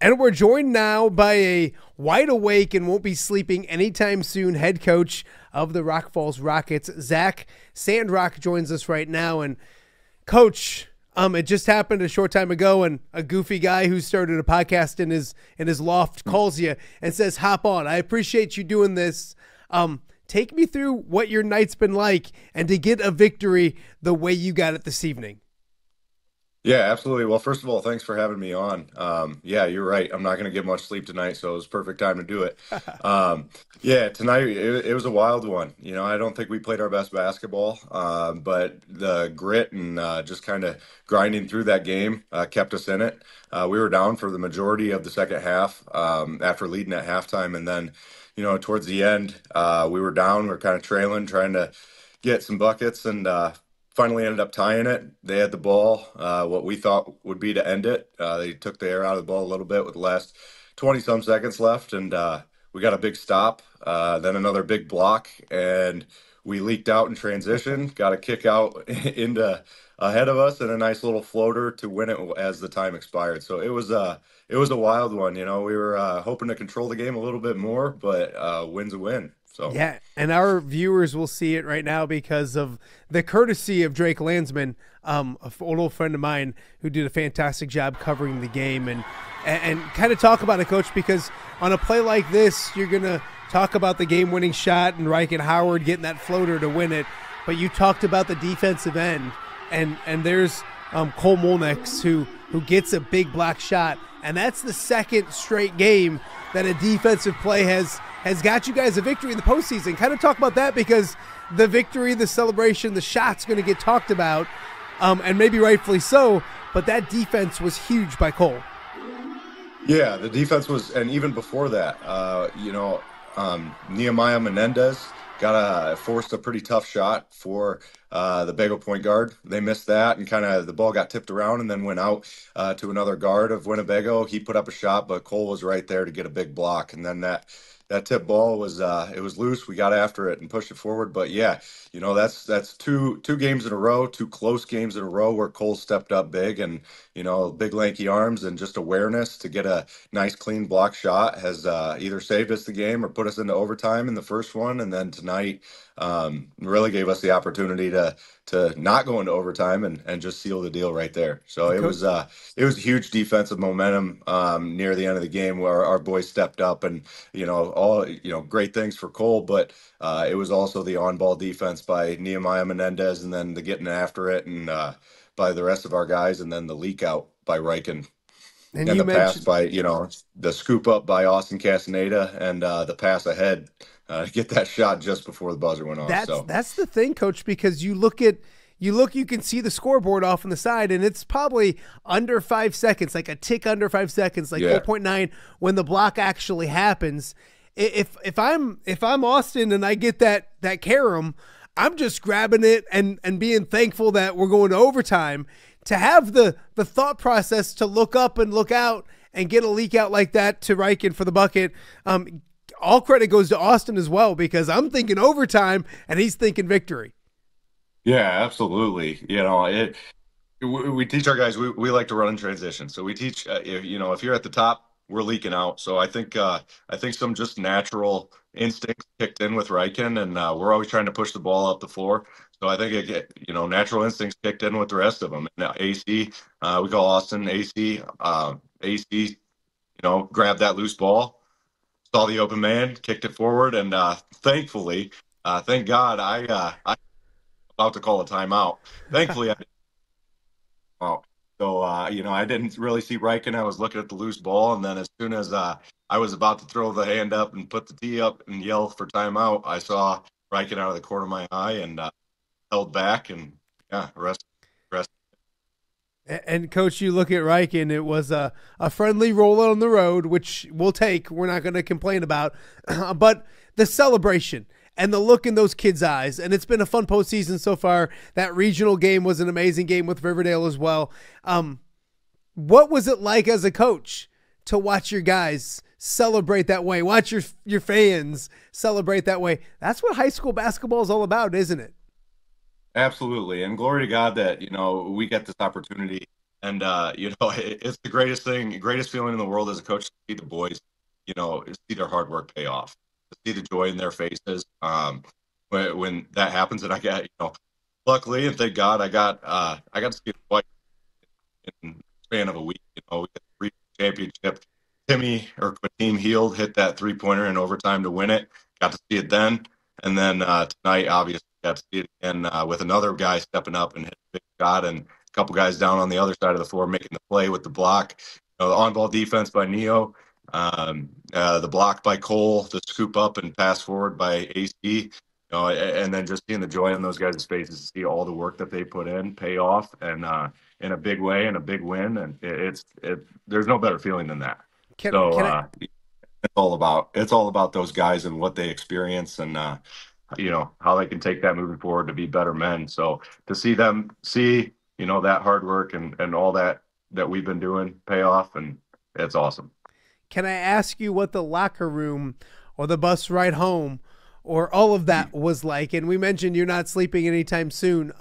And we're joined now by a wide awake and won't be sleeping anytime soon head coach of the Rock Falls Rockets. Zach Sandrock joins us right now. And Coach, it just happened a short time ago, and a goofy guy who started a podcast in his loft calls you and says, hop on. I appreciate you doing this. Take me through what your night's been like and to get a victory the way you got it this evening. Yeah, absolutely. Well, first of all, thanks for having me on. Yeah, you're right. I'm not going to get much sleep tonight, so it was perfect time to do it. Yeah, tonight it was a wild one. I don't think we played our best basketball, but the grit and just kind of grinding through that game kept us in it. We were down for the majority of the second half after leading at halftime, and then, towards the end, we were down. We were kind of trailing, trying to get some buckets, and finally ended up tying it. They had the ball, what we thought would be to end it. They took the air out of the ball a little bit with the last 20 some seconds left, and we got a big stop, then another big block, and we leaked out in transition, got a kick out into ahead of us, and a nice little floater to win it as the time expired. So it was a wild one. We were hoping to control the game a little bit more, but win's a win. So Yeah, and our viewers will see it right now because of the courtesy of Drake Landsman, an old friend of mine who did a fantastic job covering the game and kind of talk about it, Coach, because on a play like this, you're going to talk about the game-winning shot and Reich and Howard getting that floater to win it, but you talked about the defensive end, and there's Cole Molnex who gets a big block shot, and that's the second straight game that a defensive play has got you guys a victory in the postseason. Kind of talk about that, because the victory, the celebration, the shot's going to get talked about, and maybe rightfully so, but that defense was huge by Cole. Yeah, the defense was, and even before that, Nehemiah Menendez forced a pretty tough shot for the Bagel point guard. They missed that, and kind of the ball got tipped around and then went out to another guard of Winnebago. He put up a shot, but Cole was right there to get a big block, and then that tip ball was it was loose. We got after it and pushed it forward. But yeah, that's two games in a row, two close games in a row where Cole stepped up big, and big lanky arms and just awareness to get a nice clean block shot has either saved us the game or put us into overtime in the first one, and then tonight really gave us the opportunity to not go into overtime and just seal the deal right there. So it was a huge defensive momentum near the end of the game where our boys stepped up, and all great things for Cole, but it was also the on-ball defense by Nehemiah Menendez, and then the getting after it and by the rest of our guys, and then the leak out by Riken. And the pass by, the scoop up by Austin Castaneda, and the pass ahead to get that shot just before the buzzer went off. That's the thing, Coach, because you can see the scoreboard off on the side, and it's probably under 5 seconds, like a tick under 5 seconds, like 4.9 when the block actually happens. If I'm Austin and I get that carom, I'm just grabbing it and being thankful that we're going to overtime. To have the thought process to look up and look out and get a leak out like that to Riken for the bucket, all credit goes to Austin as well, because I'm thinking overtime and he's thinking victory. Yeah, absolutely. We teach our guys, we like to run in transition. So we teach, if you're at the top, we're leaking out. So I think some just natural instincts kicked in with Riken, and we're always trying to push the ball up the floor. So I think natural instincts kicked in with the rest of them. Now AC, we call Austin AC. AC, grabbed that loose ball, saw the open man, kicked it forward, and thankfully, thank God, I about to call a timeout. Thankfully, I didn't. So I didn't really see Riken. I was looking at the loose ball, and then as soon as I was about to throw the hand up and put the tee up and yell for timeout, I saw Riken out of the corner of my eye and held back, and rest. And Coach, you look at Riken, it was a friendly roll on the road, which we'll take. We're not going to complain about, but the celebration and the look in those kids' eyes, and it's been a fun postseason so far. That regional game was an amazing game with Riverdale as well. What was it like as a coach to watch your guys celebrate that way? Watch your fans celebrate that way. That's what high school basketball is all about, isn't it? Absolutely. And glory to God that, we get this opportunity. And, it's the greatest feeling in the world as a coach to see the boys, see their hard work pay off, to see the joy in their faces. When that happens, and I got, luckily, and thank God, I got to see it twice in the span of a week. We got the regional championship. Timmy or Quatim Heald hit that 3-pointer in overtime to win it. Got to see it then. And then tonight, obviously, got to see it again with another guy stepping up and hitting a big shot. And a couple guys down on the other side of the floor making the play with the block. The on-ball defense by Neo, the block by Cole, the scoop up and pass forward by AC. And then just seeing the joy in those guys' faces to see all the work that they put in pay off, and in a big way and a big win, and there's no better feeling than that. It's all about those guys and what they experience, and how they can take that moving forward to be better men. So to see them that hard work and all that we've been doing pay off, and it's awesome. Can I ask you what the locker room or the bus ride home or all of that was like? And we mentioned you're not sleeping anytime soon.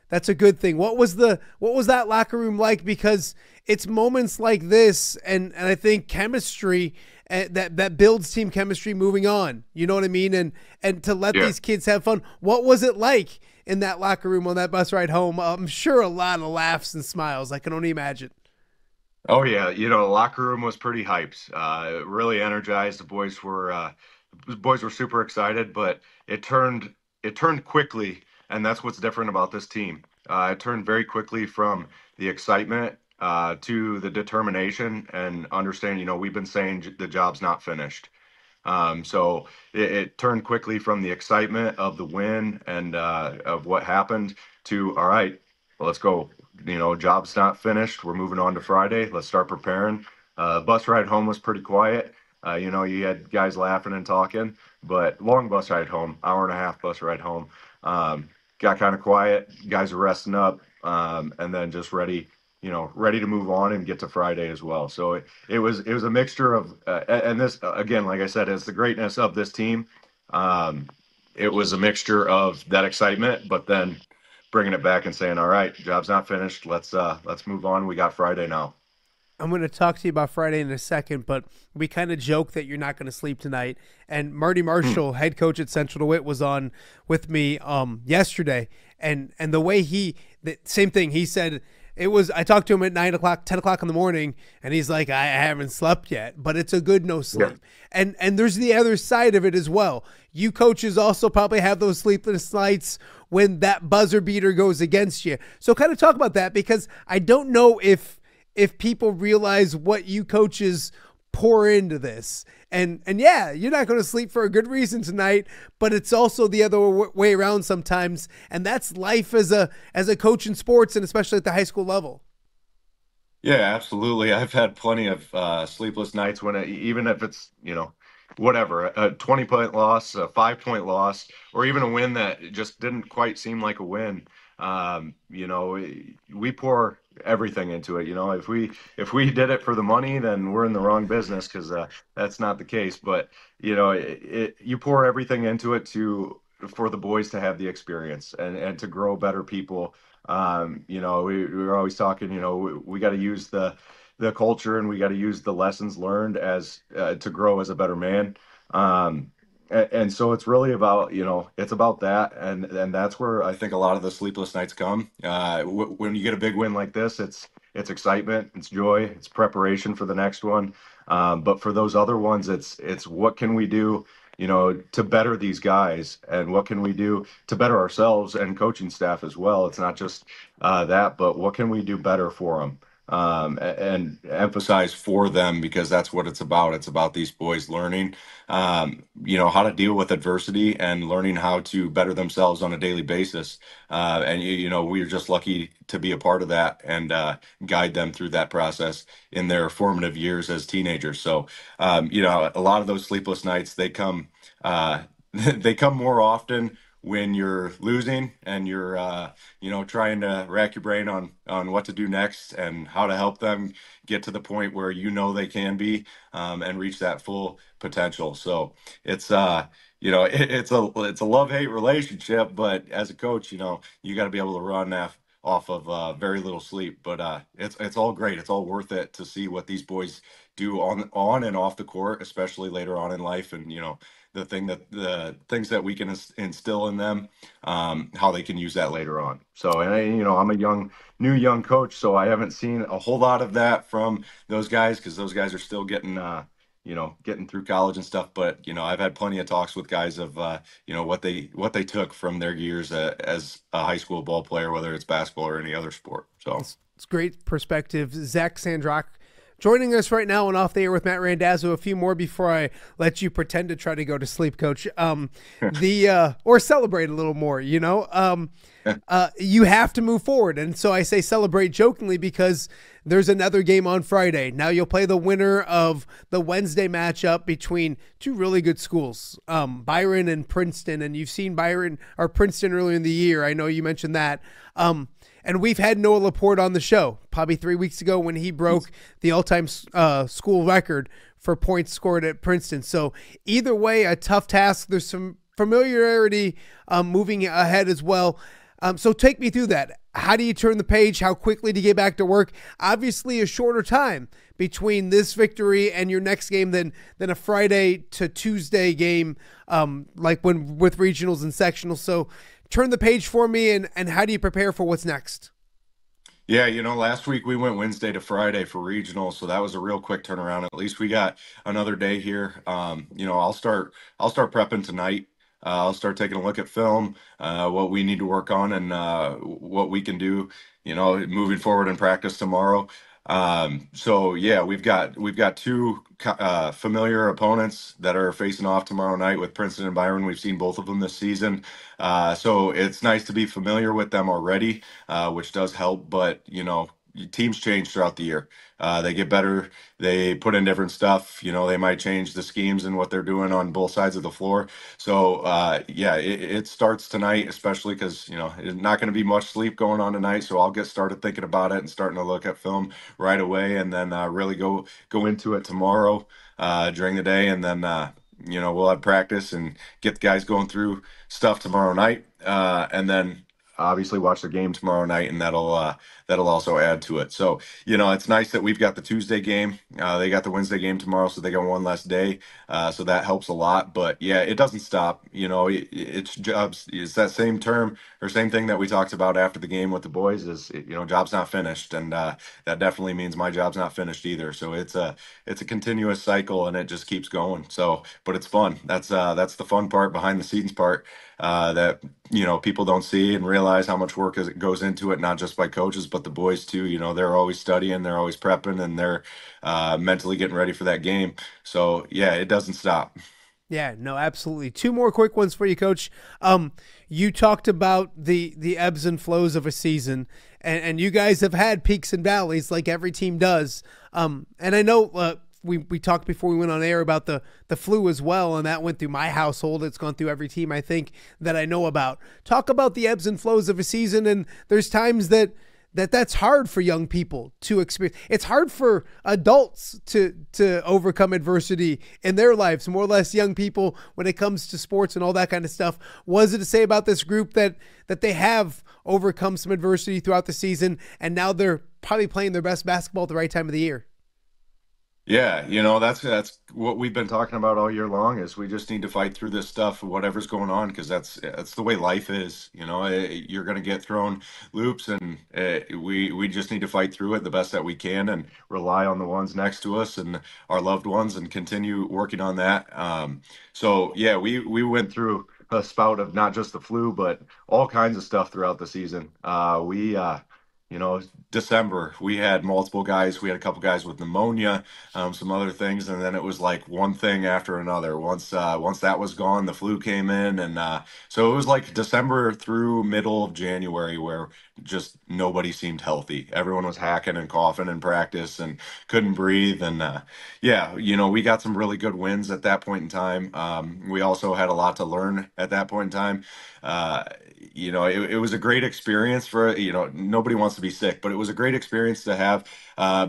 That's a good thing. What was that locker room like? Because it's moments like this, and I think chemistry that builds team chemistry moving on. You know what I mean? And to let these kids have fun. What was it like in that locker room on that bus ride home? I'm sure a lot of laughs and smiles. I can only imagine. Oh yeah, the locker room was pretty hyped. Really energized. The boys were super excited, but it turned quickly, and that's what's different about this team. It turned very quickly from the excitement to the determination and understanding. We've been saying the job's not finished. So it turned quickly from the excitement of the win and of what happened to, all right, well, let's go. Job's not finished. We're moving on to Friday. Let's start preparing. Bus ride home was pretty quiet. You had guys laughing and talking, but long bus ride home, hour and a half bus ride home. Got kind of quiet. Guys are resting up, and then just ready to move on and get to Friday as well. So it was a mixture of, and this, again, like I said, it's the greatness of this team. It was a mixture of that excitement, but then bringing it back and saying, all right, job's not finished. Let's move on. We got Friday now. I'm going to talk to you about Friday in a second, but we kind of joke that you're not going to sleep tonight. And Marty Marshall, head coach at Central DeWitt, was on with me yesterday. And the way same thing, he said, I talked to him at 9 o'clock, 10 o'clock in the morning, and he's like, I haven't slept yet, but it's a good no sleep. Yeah. And there's the other side of it as well. You coaches also probably have those sleepless nights when that buzzer beater goes against you. So kind of talk about that, because I don't know if people realize what you coaches pour into this. And yeah, you're not going to sleep for a good reason tonight, but it's also the other way around sometimes. And that's life as a coach in sports, and especially at the high school level. Yeah, absolutely. I've had plenty of sleepless nights when even if it's, whatever, a 20-point loss, a 5-point loss, or even a win that just didn't quite seem like a win. We pour everything into it. If we did it for the money, then we're in the wrong business, because that's not the case. But you pour everything into it for the boys to have the experience and to grow better people. We're always talking. We got to use the culture, and we got to use the lessons learned as to grow as a better man. And so it's really about, it's about that. And that's where I think a lot of the sleepless nights come. When you get a big win like this, it's excitement, it's joy, it's preparation for the next one. But for those other ones, it's what can we do, to better these guys, and what can we do to better ourselves and coaching staff as well. It's not just that, but what can we do better for them? And emphasize for them, because that's what it's about. It's about these boys learning, how to deal with adversity and learning how to better themselves on a daily basis. And we're just lucky to be a part of that and guide them through that process in their formative years as teenagers. So, a lot of those sleepless nights, they come more often when you're losing and you're trying to rack your brain on what to do next and how to help them get to the point where they can be and reach that full potential. So it's it's a love-hate relationship, but as a coach, you got to be able to run off of very little sleep. But it's all great. It's all worth it to see what these boys do on and off the court, especially later on in life, and the things that we can instill in them, how they can use that later on. So, and I'm a new young coach, so I haven't seen a whole lot of that from those guys, because those guys are still getting getting through college and stuff. But I've had plenty of talks with guys of what they took from their years as a high school ball player, whether it's basketball or any other sport. So it's great perspective. Zach Sandrock joining us right now and Off the Air with Matt Randazzo. A few more before I let you pretend to try to go to sleep, Coach. Or celebrate a little more. You have to move forward, and so I say celebrate jokingly because there's another game on Friday. Now you'll play the winner of the Wednesday matchup between two really good schools, Byron and Princeton. And you've seen Byron or Princeton earlier in the year. I know you mentioned that. And we've had Noah Laporte on the show probably 3 weeks ago when he broke the all-time school record for points scored at Princeton. So either way, a tough task. There's some familiarity moving ahead as well. So take me through that. How do you turn the page? How quickly do you get back to work? Obviously a shorter time between this victory and your next game than a Friday to Tuesday game, like when with regionals and sectionals. So turn the page for me, and how do you prepare for what's next? Yeah, last week we went Wednesday to Friday for regional, so that was a real quick turnaround. At least we got another day here. I'll start prepping tonight. I'll start taking a look at film, what we need to work on, and what we can do, moving forward in practice tomorrow. So yeah, we've got two familiar opponents that are facing off tomorrow night with Princeton and Byron. We've seen both of them this season, so it's nice to be familiar with them already, which does help. But teams change throughout the year. They get better. They put in different stuff. They might change the schemes and what they're doing on both sides of the floor. So yeah, it starts tonight, especially because it's not going to be much sleep going on tonight. So I'll get started thinking about it and starting to look at film right away, and then really go into it tomorrow during the day, and then we'll have practice and get the guys going through stuff tomorrow night, and then obviously watch the game tomorrow night, and that'll also add to it. So it's nice that we've got the Tuesday game. They got the Wednesday game tomorrow, so they got one less day. So that helps a lot. But yeah, it doesn't stop. It's jobs. It's that same term or same thing that we talked about after the game with the boys. Is job's not finished, and that definitely means my job's not finished either. So it's a continuous cycle, and it just keeps going. So, but it's fun. That's the fun part, behind the scenes part, that people don't see and realize how much work goes into it, not just by coaches but the boys too. They're always studying, they're always prepping, and they're mentally getting ready for that game. So yeah, it doesn't stop. Yeah, no, absolutely. Two more quick ones for you, Coach. You talked about the ebbs and flows of a season, and you guys have had peaks and valleys like every team does. And I know we talked before we went on air about the flu as well, and that went through my household. It's gone through every team, I think, that I know about. Talk about the ebbs and flows of a season, and there's times that's hard for young people to experience. It's hard for adults to overcome adversity in their lives, more or less young people, when it comes to sports and all that kind of stuff. What is it to say about this group that they have overcome some adversity throughout the season, and now they're probably playing their best basketball at the right time of the year? Yeah, that's what we've been talking about all year long, is we just need to fight through this stuff, whatever's going on, because that's the way life is. You're going to get thrown loops, and we just need to fight through it the best that we can, and rely on the ones next to us and our loved ones, and continue working on that. So yeah, we went through a spout of not just the flu, but all kinds of stuff throughout the season. December, we had multiple guys. We had a couple guys with pneumonia, some other things, and then it was like one thing after another. Once that was gone, the flu came in, and so it was like December through middle of January where just nobody seemed healthy. Everyone was hacking and coughing in practice and couldn't breathe. And yeah, we got some really good wins at that point in time. We also had a lot to learn at that point in time. It was a great experience for, nobody wants to be sick, but it was a great experience to have,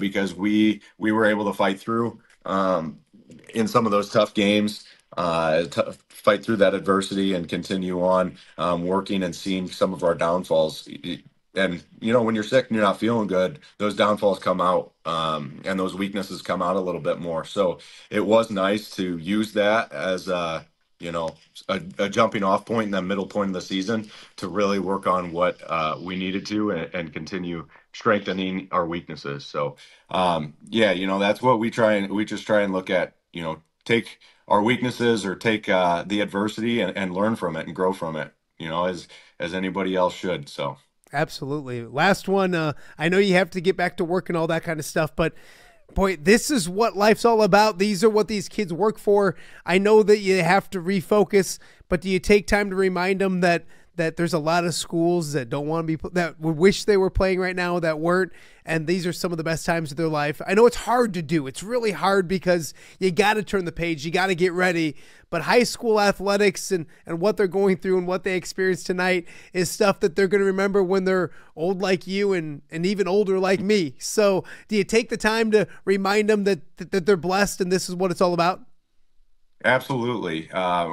because we were able to fight through in some of those tough games, fight through that adversity and continue on working and seeing some of our downfalls. And, when you're sick and you're not feeling good, those downfalls come out, and those weaknesses come out a little bit more. So it was nice to use that as a jumping off point in the middle point of the season to really work on what we needed to, and continue strengthening our weaknesses. So yeah, that's what we just try and look at, take our weaknesses or take the adversity and learn from it and grow from it, as anybody else should. So. Absolutely. Last one. I know you have to get back to work and all that kind of stuff, but boy, this is what life's all about. These are what these kids work for. I know that you have to refocus, but do you take time to remind them that there's a lot of schools that don't want to be, that would wish they were playing right now that weren't, and these are some of the best times of their life? I know it's hard to do. It's really hard because you got to turn the page. You got to get ready. But high school athletics and what they're going through and what they experienced tonight is stuff that they're going to remember when they're old like you and even older like me. So do you take the time to remind them that they're blessed and this is what it's all about? Absolutely.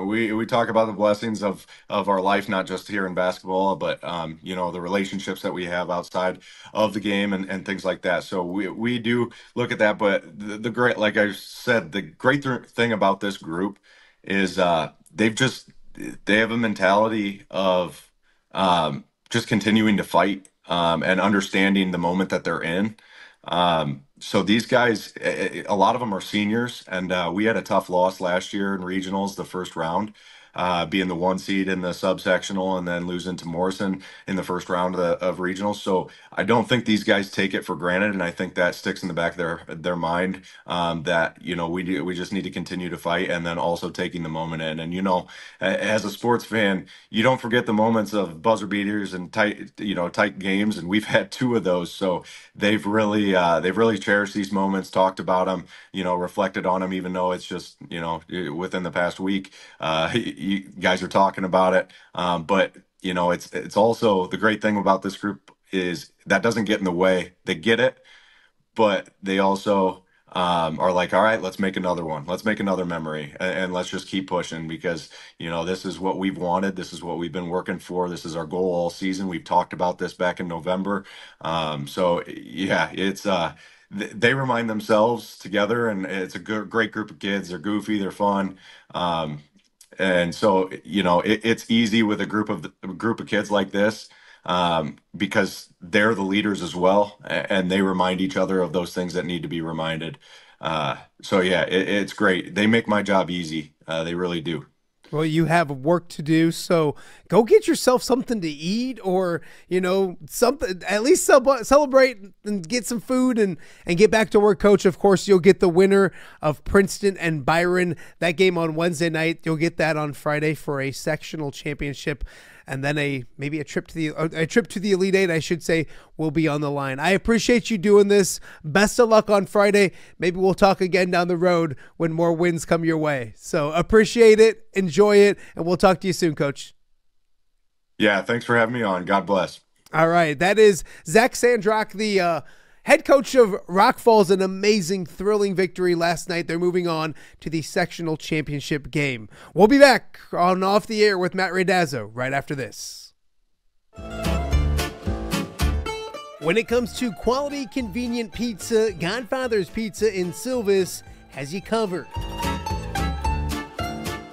We talk about the blessings of our life, not just here in basketball, but the relationships that we have outside of the game and things like that. So we do look at that. But the great, like I said, the great thing about this group is they have a mentality of just continuing to fight and understanding the moment that they're in. So these guys, a lot of them are seniors, and we had a tough loss last year in regionals, the first round, being the 1 seed in the subsectional and then losing to Morrison in the first round of regionals. So I don't think these guys take it for granted, and I think that sticks in the back of their mind that we just need to continue to fight, and then also taking the moment in. And as a sports fan, you don't forget the moments of buzzer beaters and tight games, and we've had 2 of those. So they've really cherished these moments, talked about them, reflected on them, even though it's just within the past week. You guys are talking about it, but it's also the great thing about this group is that doesn't get in the way. They get it, but they also are like, all right, let's make another one. Let's make another memory, and let's just keep pushing because this is what we've wanted. This is what we've been working for. This is our goal all season. We've talked about this back in November. So yeah, it's they remind themselves together, and it's a great group of kids. They're goofy, they're fun. And so, it's easy with a group of kids like this because they're the leaders as well, and they remind each other of those things that need to be reminded. So yeah, it's great. They make my job easy. They really do. Well, you have work to do, so go get yourself something to eat, or something. At least celebrate and get some food and get back to work, Coach. Of course, you'll get the winner of Princeton and Byron. That game on Wednesday night. You'll get that on Friday for a sectional championship. And then maybe a trip to the Elite Eight, I should say, will be on the line. I appreciate you doing this. Best of luck on Friday. Maybe we'll talk again down the road when more wins come your way. So appreciate it, enjoy it, and we'll talk to you soon, Coach. Yeah, thanks for having me on. God bless. All right, that is Zach Sandrock, the head coach of Rock Falls. An amazing, thrilling victory last night. They're moving on to the sectional championship game. We'll be back on Off the Air with Matt Randazzo right after this. When it comes to quality, convenient pizza, Godfather's Pizza in Silvis has you covered.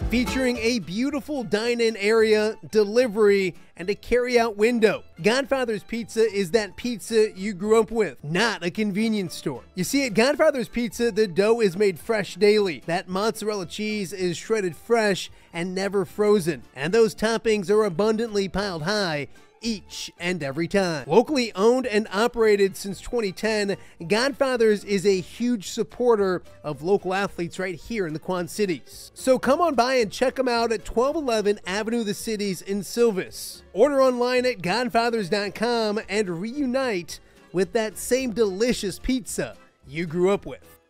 Featuring a beautiful dine-in area, delivery, and a carry-out window. Godfather's Pizza is that pizza you grew up with, not a convenience store. You see, at Godfather's Pizza, the dough is made fresh daily. That mozzarella cheese is shredded fresh and never frozen. And those toppings are abundantly piled high each and every time. Locally owned and operated since 2010, Godfather's is a huge supporter of local athletes right here in the Quad Cities. So come on by and check them out at 1211 Avenue of the Cities in Silvis. Order online at godfathers.com and reunite with that same delicious pizza you grew up with.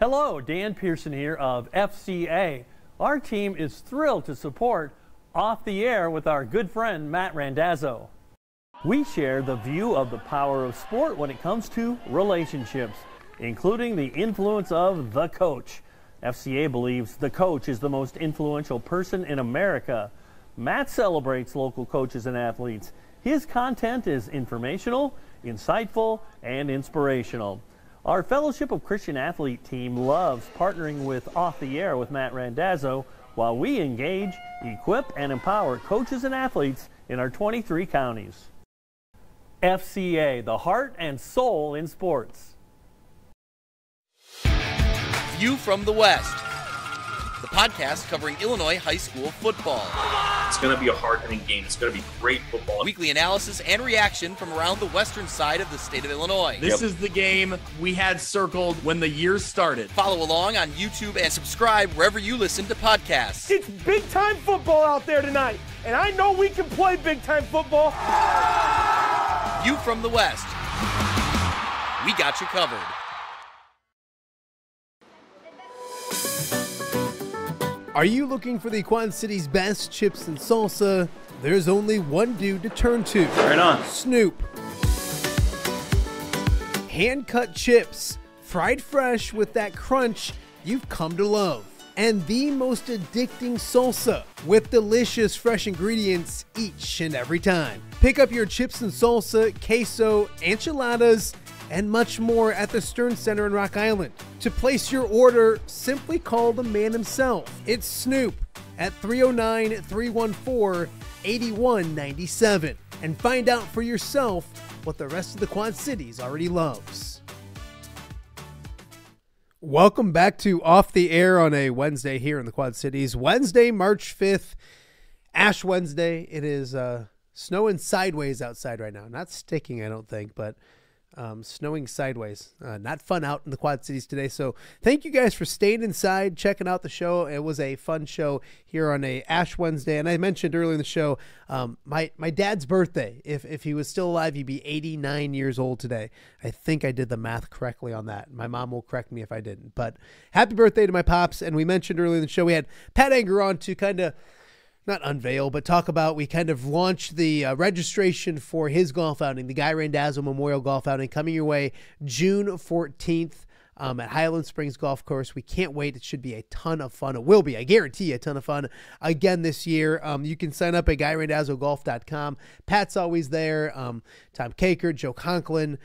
Hello, Dan Pearson here of FCA. Our team is thrilled to support Off the Air with our good friend Matt Randazzo. We share the view of the power of sport when it comes to relationships, including the influence of the coach. FCA believes the coach is the most influential person in America. Matt celebrates local coaches and athletes. His content is informational, insightful, and inspirational. Our Fellowship of Christian Athlete team loves partnering with Off the Air with Matt Randazzo while we engage, equip, and empower coaches and athletes in our 23 counties. FCA, the heart and soul in sports. View from the West, the podcast covering Illinois high school football. It's going to be a hard-hitting game. It's going to be great football. Weekly analysis and reaction from around the western side of the state of Illinois. This is the game we had circled when the year started. Follow along on YouTube and subscribe wherever you listen to podcasts. It's big-time football out there tonight, and I know we can play big-time football. View from the West. We got you covered. Are you looking for the Quad City's best chips and salsa? There's only one dude to turn to. Right on. Snoop. Hand-cut chips, fried fresh with that crunch you've come to love. And the most addicting salsa with delicious fresh ingredients each and every time. Pick up your chips and salsa, queso, enchiladas, and much more at the Stern Center in Rock Island. To place your order, simply call the man himself. It's Snoop at 309-314-8197 and find out for yourself what the rest of the Quad Cities already loves. Welcome back to Off the Air on a Wednesday here in the Quad Cities. Wednesday, March 5th, Ash Wednesday. It is snowing sideways outside right now. Not sticking, I don't think, but snowing sideways. Not fun out in the Quad Cities today. So thank you guys for staying inside, checking out the show. It was a fun show here on a Ash Wednesday. And I mentioned earlier in the show, my dad's birthday. If he was still alive, he'd be 89 years old today. I think I did the math correctly on that. My mom will correct me if I didn't. But happy birthday to my pops. And we mentioned earlier in the show, we had Pat Anger on to kind of not unveil, but talk about, we kind of launched the registration for his golf outing, the Guy Randazzo Memorial Golf Outing, coming your way June 14th at Highland Springs Golf Course. We can't wait. It should be a ton of fun. It will be, I guarantee you, a ton of fun again this year. You can sign up at GuyRandazzoGolf.com. Pat's always there. Tom Caker, Joe Conklin,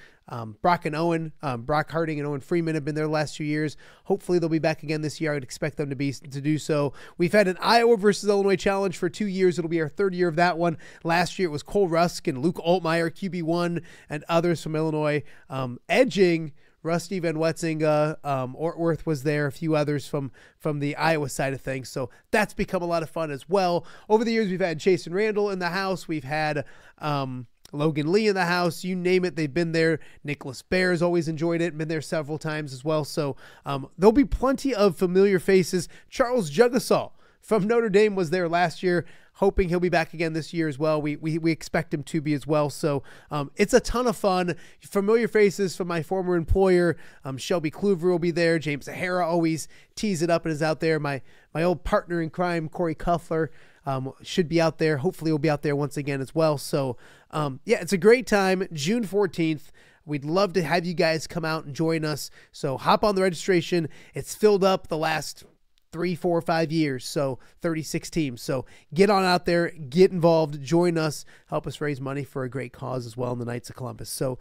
Brock and Owen, Brock Harding and Owen Freeman have been there the last 2 years. Hopefully they'll be back again this year. I would expect them to do so. We've had an Iowa versus Illinois challenge for 2 years. It'll be our third year of that one. Last year it was Cole Rusk and Luke Altmaier, QB1, and others from Illinois, edging Rusty Van Wetzinga. Ortworth was there, a few others from the Iowa side of things. So that's become a lot of fun as well. Over the years, we've had Jason Randall in the house. We've had Logan Lee in the house, you name it, they've been there. Nicholas Bears always enjoyed it, been there several times as well. So there'll be plenty of familiar faces. Charles Jugasol from Notre Dame was there last year, hoping he'll be back again this year as well. We expect him to be as well. So it's a ton of fun. Familiar faces from my former employer. Shelby Kluver will be there. James Zahara always tees it up and is out there. My old partner in crime, Corey Kuffler, should be out there. Hopefully we'll be out there once again as well. So yeah, it's a great time. June 14th. We'd love to have you guys come out and join us. So hop on the registration. It's filled up the last 3, 4, 5 years. So 36 teams. So get on out there, get involved, join us, help us raise money for a great cause as well in the Knights of Columbus. So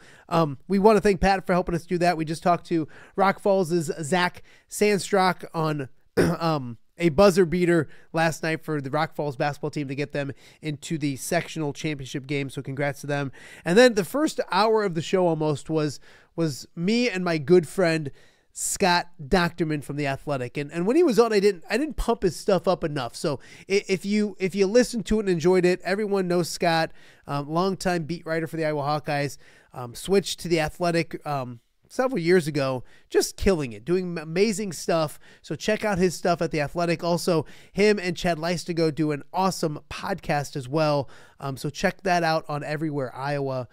we want to thank Pat for helping us do that. We just talked to Rock Falls' Zach Sandstock on a buzzer beater last night for the Rock Falls basketball team to get them into the sectional championship game. So congrats to them. And then the first hour of the show almost was me and my good friend Scott Docterman from The Athletic. And when he was on, I didn't pump his stuff up enough. So if you listened to it and enjoyed it, everyone knows Scott, longtime beat writer for the Iowa Hawkeyes, switched to The Athletic several years ago, just killing it, doing amazing stuff. So check out his stuff at The Athletic. Also, him and Chad Leistigo do an awesome podcast as well. So check that out on Everywhere Iowa.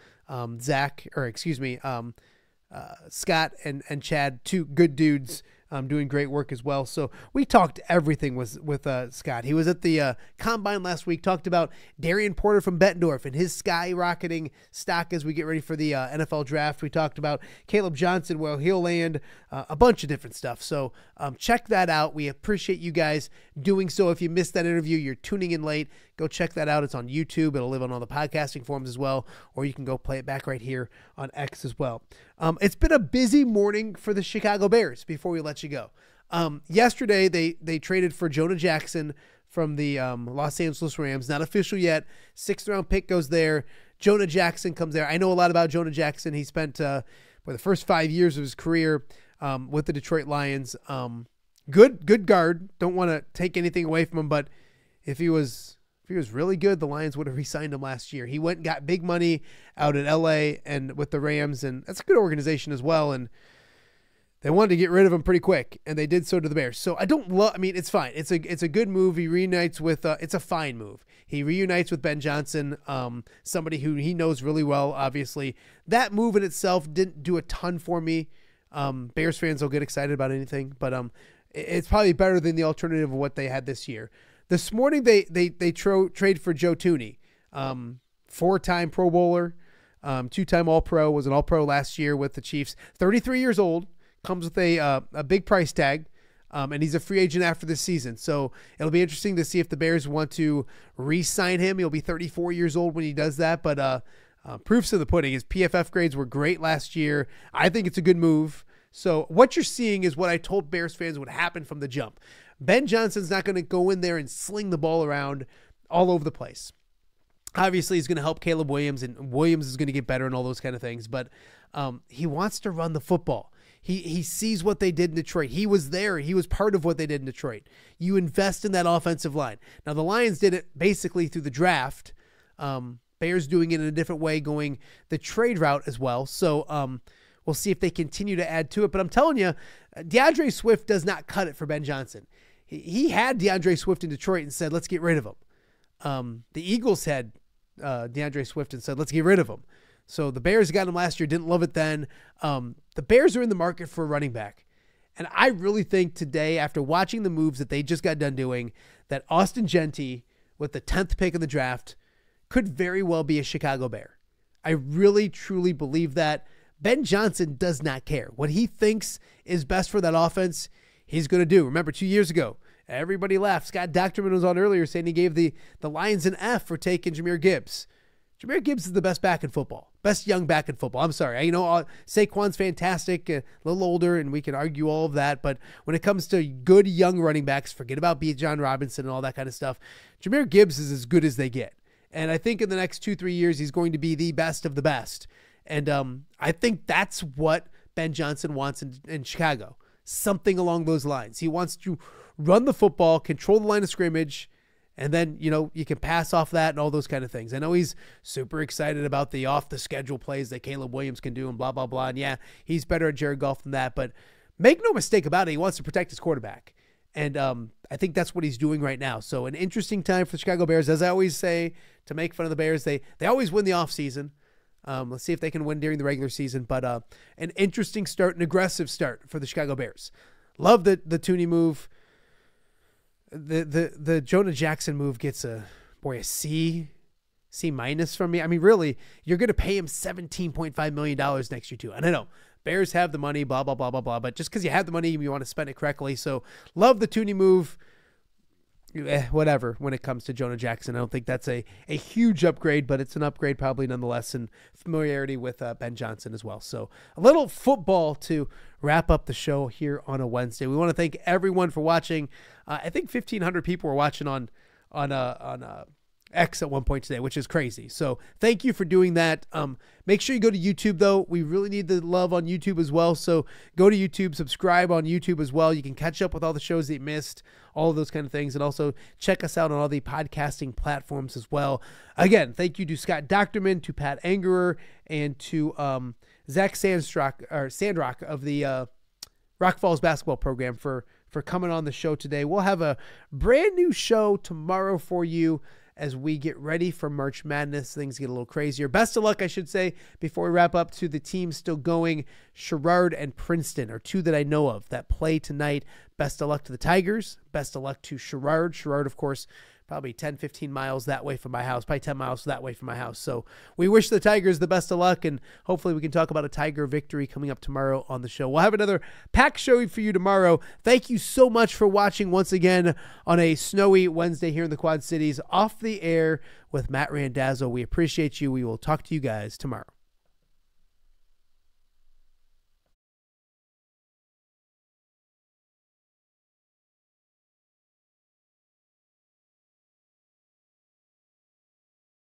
Scott and Chad, two good dudes, doing great work as well. So we talked everything with Scott. He was at the Combine last week, talked about Darian Porter from Bettendorf and his skyrocketing stock as we get ready for the NFL draft. We talked about Caleb Johnson, where he'll land, a bunch of different stuff. So check that out. We appreciate you guys doing so. If you missed that interview, you're tuning in late, go check that out. It's on YouTube. It'll live on all the podcasting forums as well, or you can go play it back right here on X as well. It's been a busy morning for the Chicago Bears before we let you go. Yesterday, they traded for Jonah Jackson from the Los Angeles Rams. Not official yet. 6th round pick goes there. Jonah Jackson comes there. I know a lot about Jonah Jackson. He spent the first 5 years of his career with the Detroit Lions. Good guard. Don't want to take anything away from him, but if he was really good, the Lions would have re-signed him last year. He went and got big money out in LA and with the Rams, and that's a good organization as well. And they wanted to get rid of him pretty quick, and they did so to the Bears. So I don't love. I mean, it's fine. It's a good move. He reunites with. It's a fine move. He reunites with Ben Johnson, somebody who he knows really well. Obviously, that move in itself didn't do a ton for me. Bears fans will get excited about anything, but it's probably better than the alternative of what they had this year. This morning they trade for Joe Thuney, 4-time Pro Bowler, 2-time All-Pro, was an All-Pro last year with the Chiefs. 33 years old, comes with a big price tag, and he's a free agent after this season. So it'll be interesting to see if the Bears want to re-sign him. He'll be 34 years old when he does that, but proofs of the pudding. His PFF grades were great last year. I think it's a good move. So what you're seeing is what I told Bears fans would happen from the jump. Ben Johnson's not going to go in there and sling the ball around all over the place. Obviously, he's going to help Caleb Williams, and Williams is going to get better and all those kind of things. But he wants to run the football. He sees what they did in Detroit. He was there. He was part of what they did in Detroit. You invest in that offensive line. Now, the Lions did it basically through the draft. Bears doing it in a different way, going the trade route as well. So we'll see if they continue to add to it. But I'm telling you, DeAndre Swift does not cut it for Ben Johnson. He had DeAndre Swift in Detroit and said, let's get rid of him. The Eagles had DeAndre Swift and said, let's get rid of him. So the Bears got him last year, didn't love it then. The Bears are in the market for a running back. And I really think today, after watching the moves that they just got done doing, that Austin Gentry, with the 10th pick of the draft, could very well be a Chicago Bear. I really, truly believe that. Ben Johnson does not care. What he thinks is best for that offense, he's going to do. Remember, 2 years ago, everybody laughed. Scott Docterman was on earlier saying he gave the Lions an F for taking Jahmyr Gibbs. Jahmyr Gibbs is the best back in football. Best young back in football. I'm sorry. Saquon's fantastic, a little older, and we can argue all of that. But when it comes to good young running backs, forget about Bijan Robinson and all that kind of stuff. Jahmyr Gibbs is as good as they get. And I think in the next 2-3 years, he's going to be the best of the best. And I think that's what Ben Johnson wants in Chicago. Something along those lines. He wants to run the football, control the line of scrimmage, and then, you can pass off that and all those kind of things. I know he's super excited about the off-the-schedule plays that Caleb Williams can do and blah, blah, blah. And yeah, he's better at Jared Goff than that. But make no mistake about it, he wants to protect his quarterback. And I think that's what he's doing right now. So an interesting time for the Chicago Bears. As I always say, to make fun of the Bears, they always win the offseason. Let's see if they can win during the regular season. But an interesting start, an aggressive start for the Chicago Bears. Love the Thuney move. The Jonah Jackson move gets a C minus from me. I mean, really, you're going to pay him $17.5 million next year too. And I know Bears have the money, blah, blah, blah, blah, blah. But just because you have the money, you want to spend it correctly. So love the Thuney move. Whatever when it comes to Jonah Jackson. I don't think that's a huge upgrade, but it's an upgrade probably nonetheless, and familiarity with Ben Johnson as well. So a little football to wrap up the show here on a Wednesday. We want to thank everyone for watching. I think 1,500 people were watching on X at one point today, which is crazy. So thank you for doing that. Make sure you go to YouTube though. We really need the love on YouTube as well. So go to YouTube, subscribe on YouTube as well. You can catch up with all the shows that you missed, all of those kind of things. And also check us out on all the podcasting platforms as well. Again, thank you to Scott Docterman, to Pat Angerer, and to Zach Sandrock of the Rock Falls basketball program for coming on the show today. We'll have a brand new show tomorrow for you as we get ready for March Madness. Things get a little crazier. Best of luck, I should say, before we wrap up, to the teams still going. Sherrard and Princeton are two that I know of that play tonight. Best of luck to the Tigers. Best of luck to Sherrard. Sherrard, of course, probably 10, 15 miles that way from my house, probably 10 miles that way from my house. So we wish the Tigers the best of luck, and hopefully we can talk about a Tiger victory coming up tomorrow on the show. We'll have another packed show for you tomorrow. Thank you so much for watching once again on a snowy Wednesday here in the Quad Cities. Off the Air with Matt Randazzo. We appreciate you. We will talk to you guys tomorrow.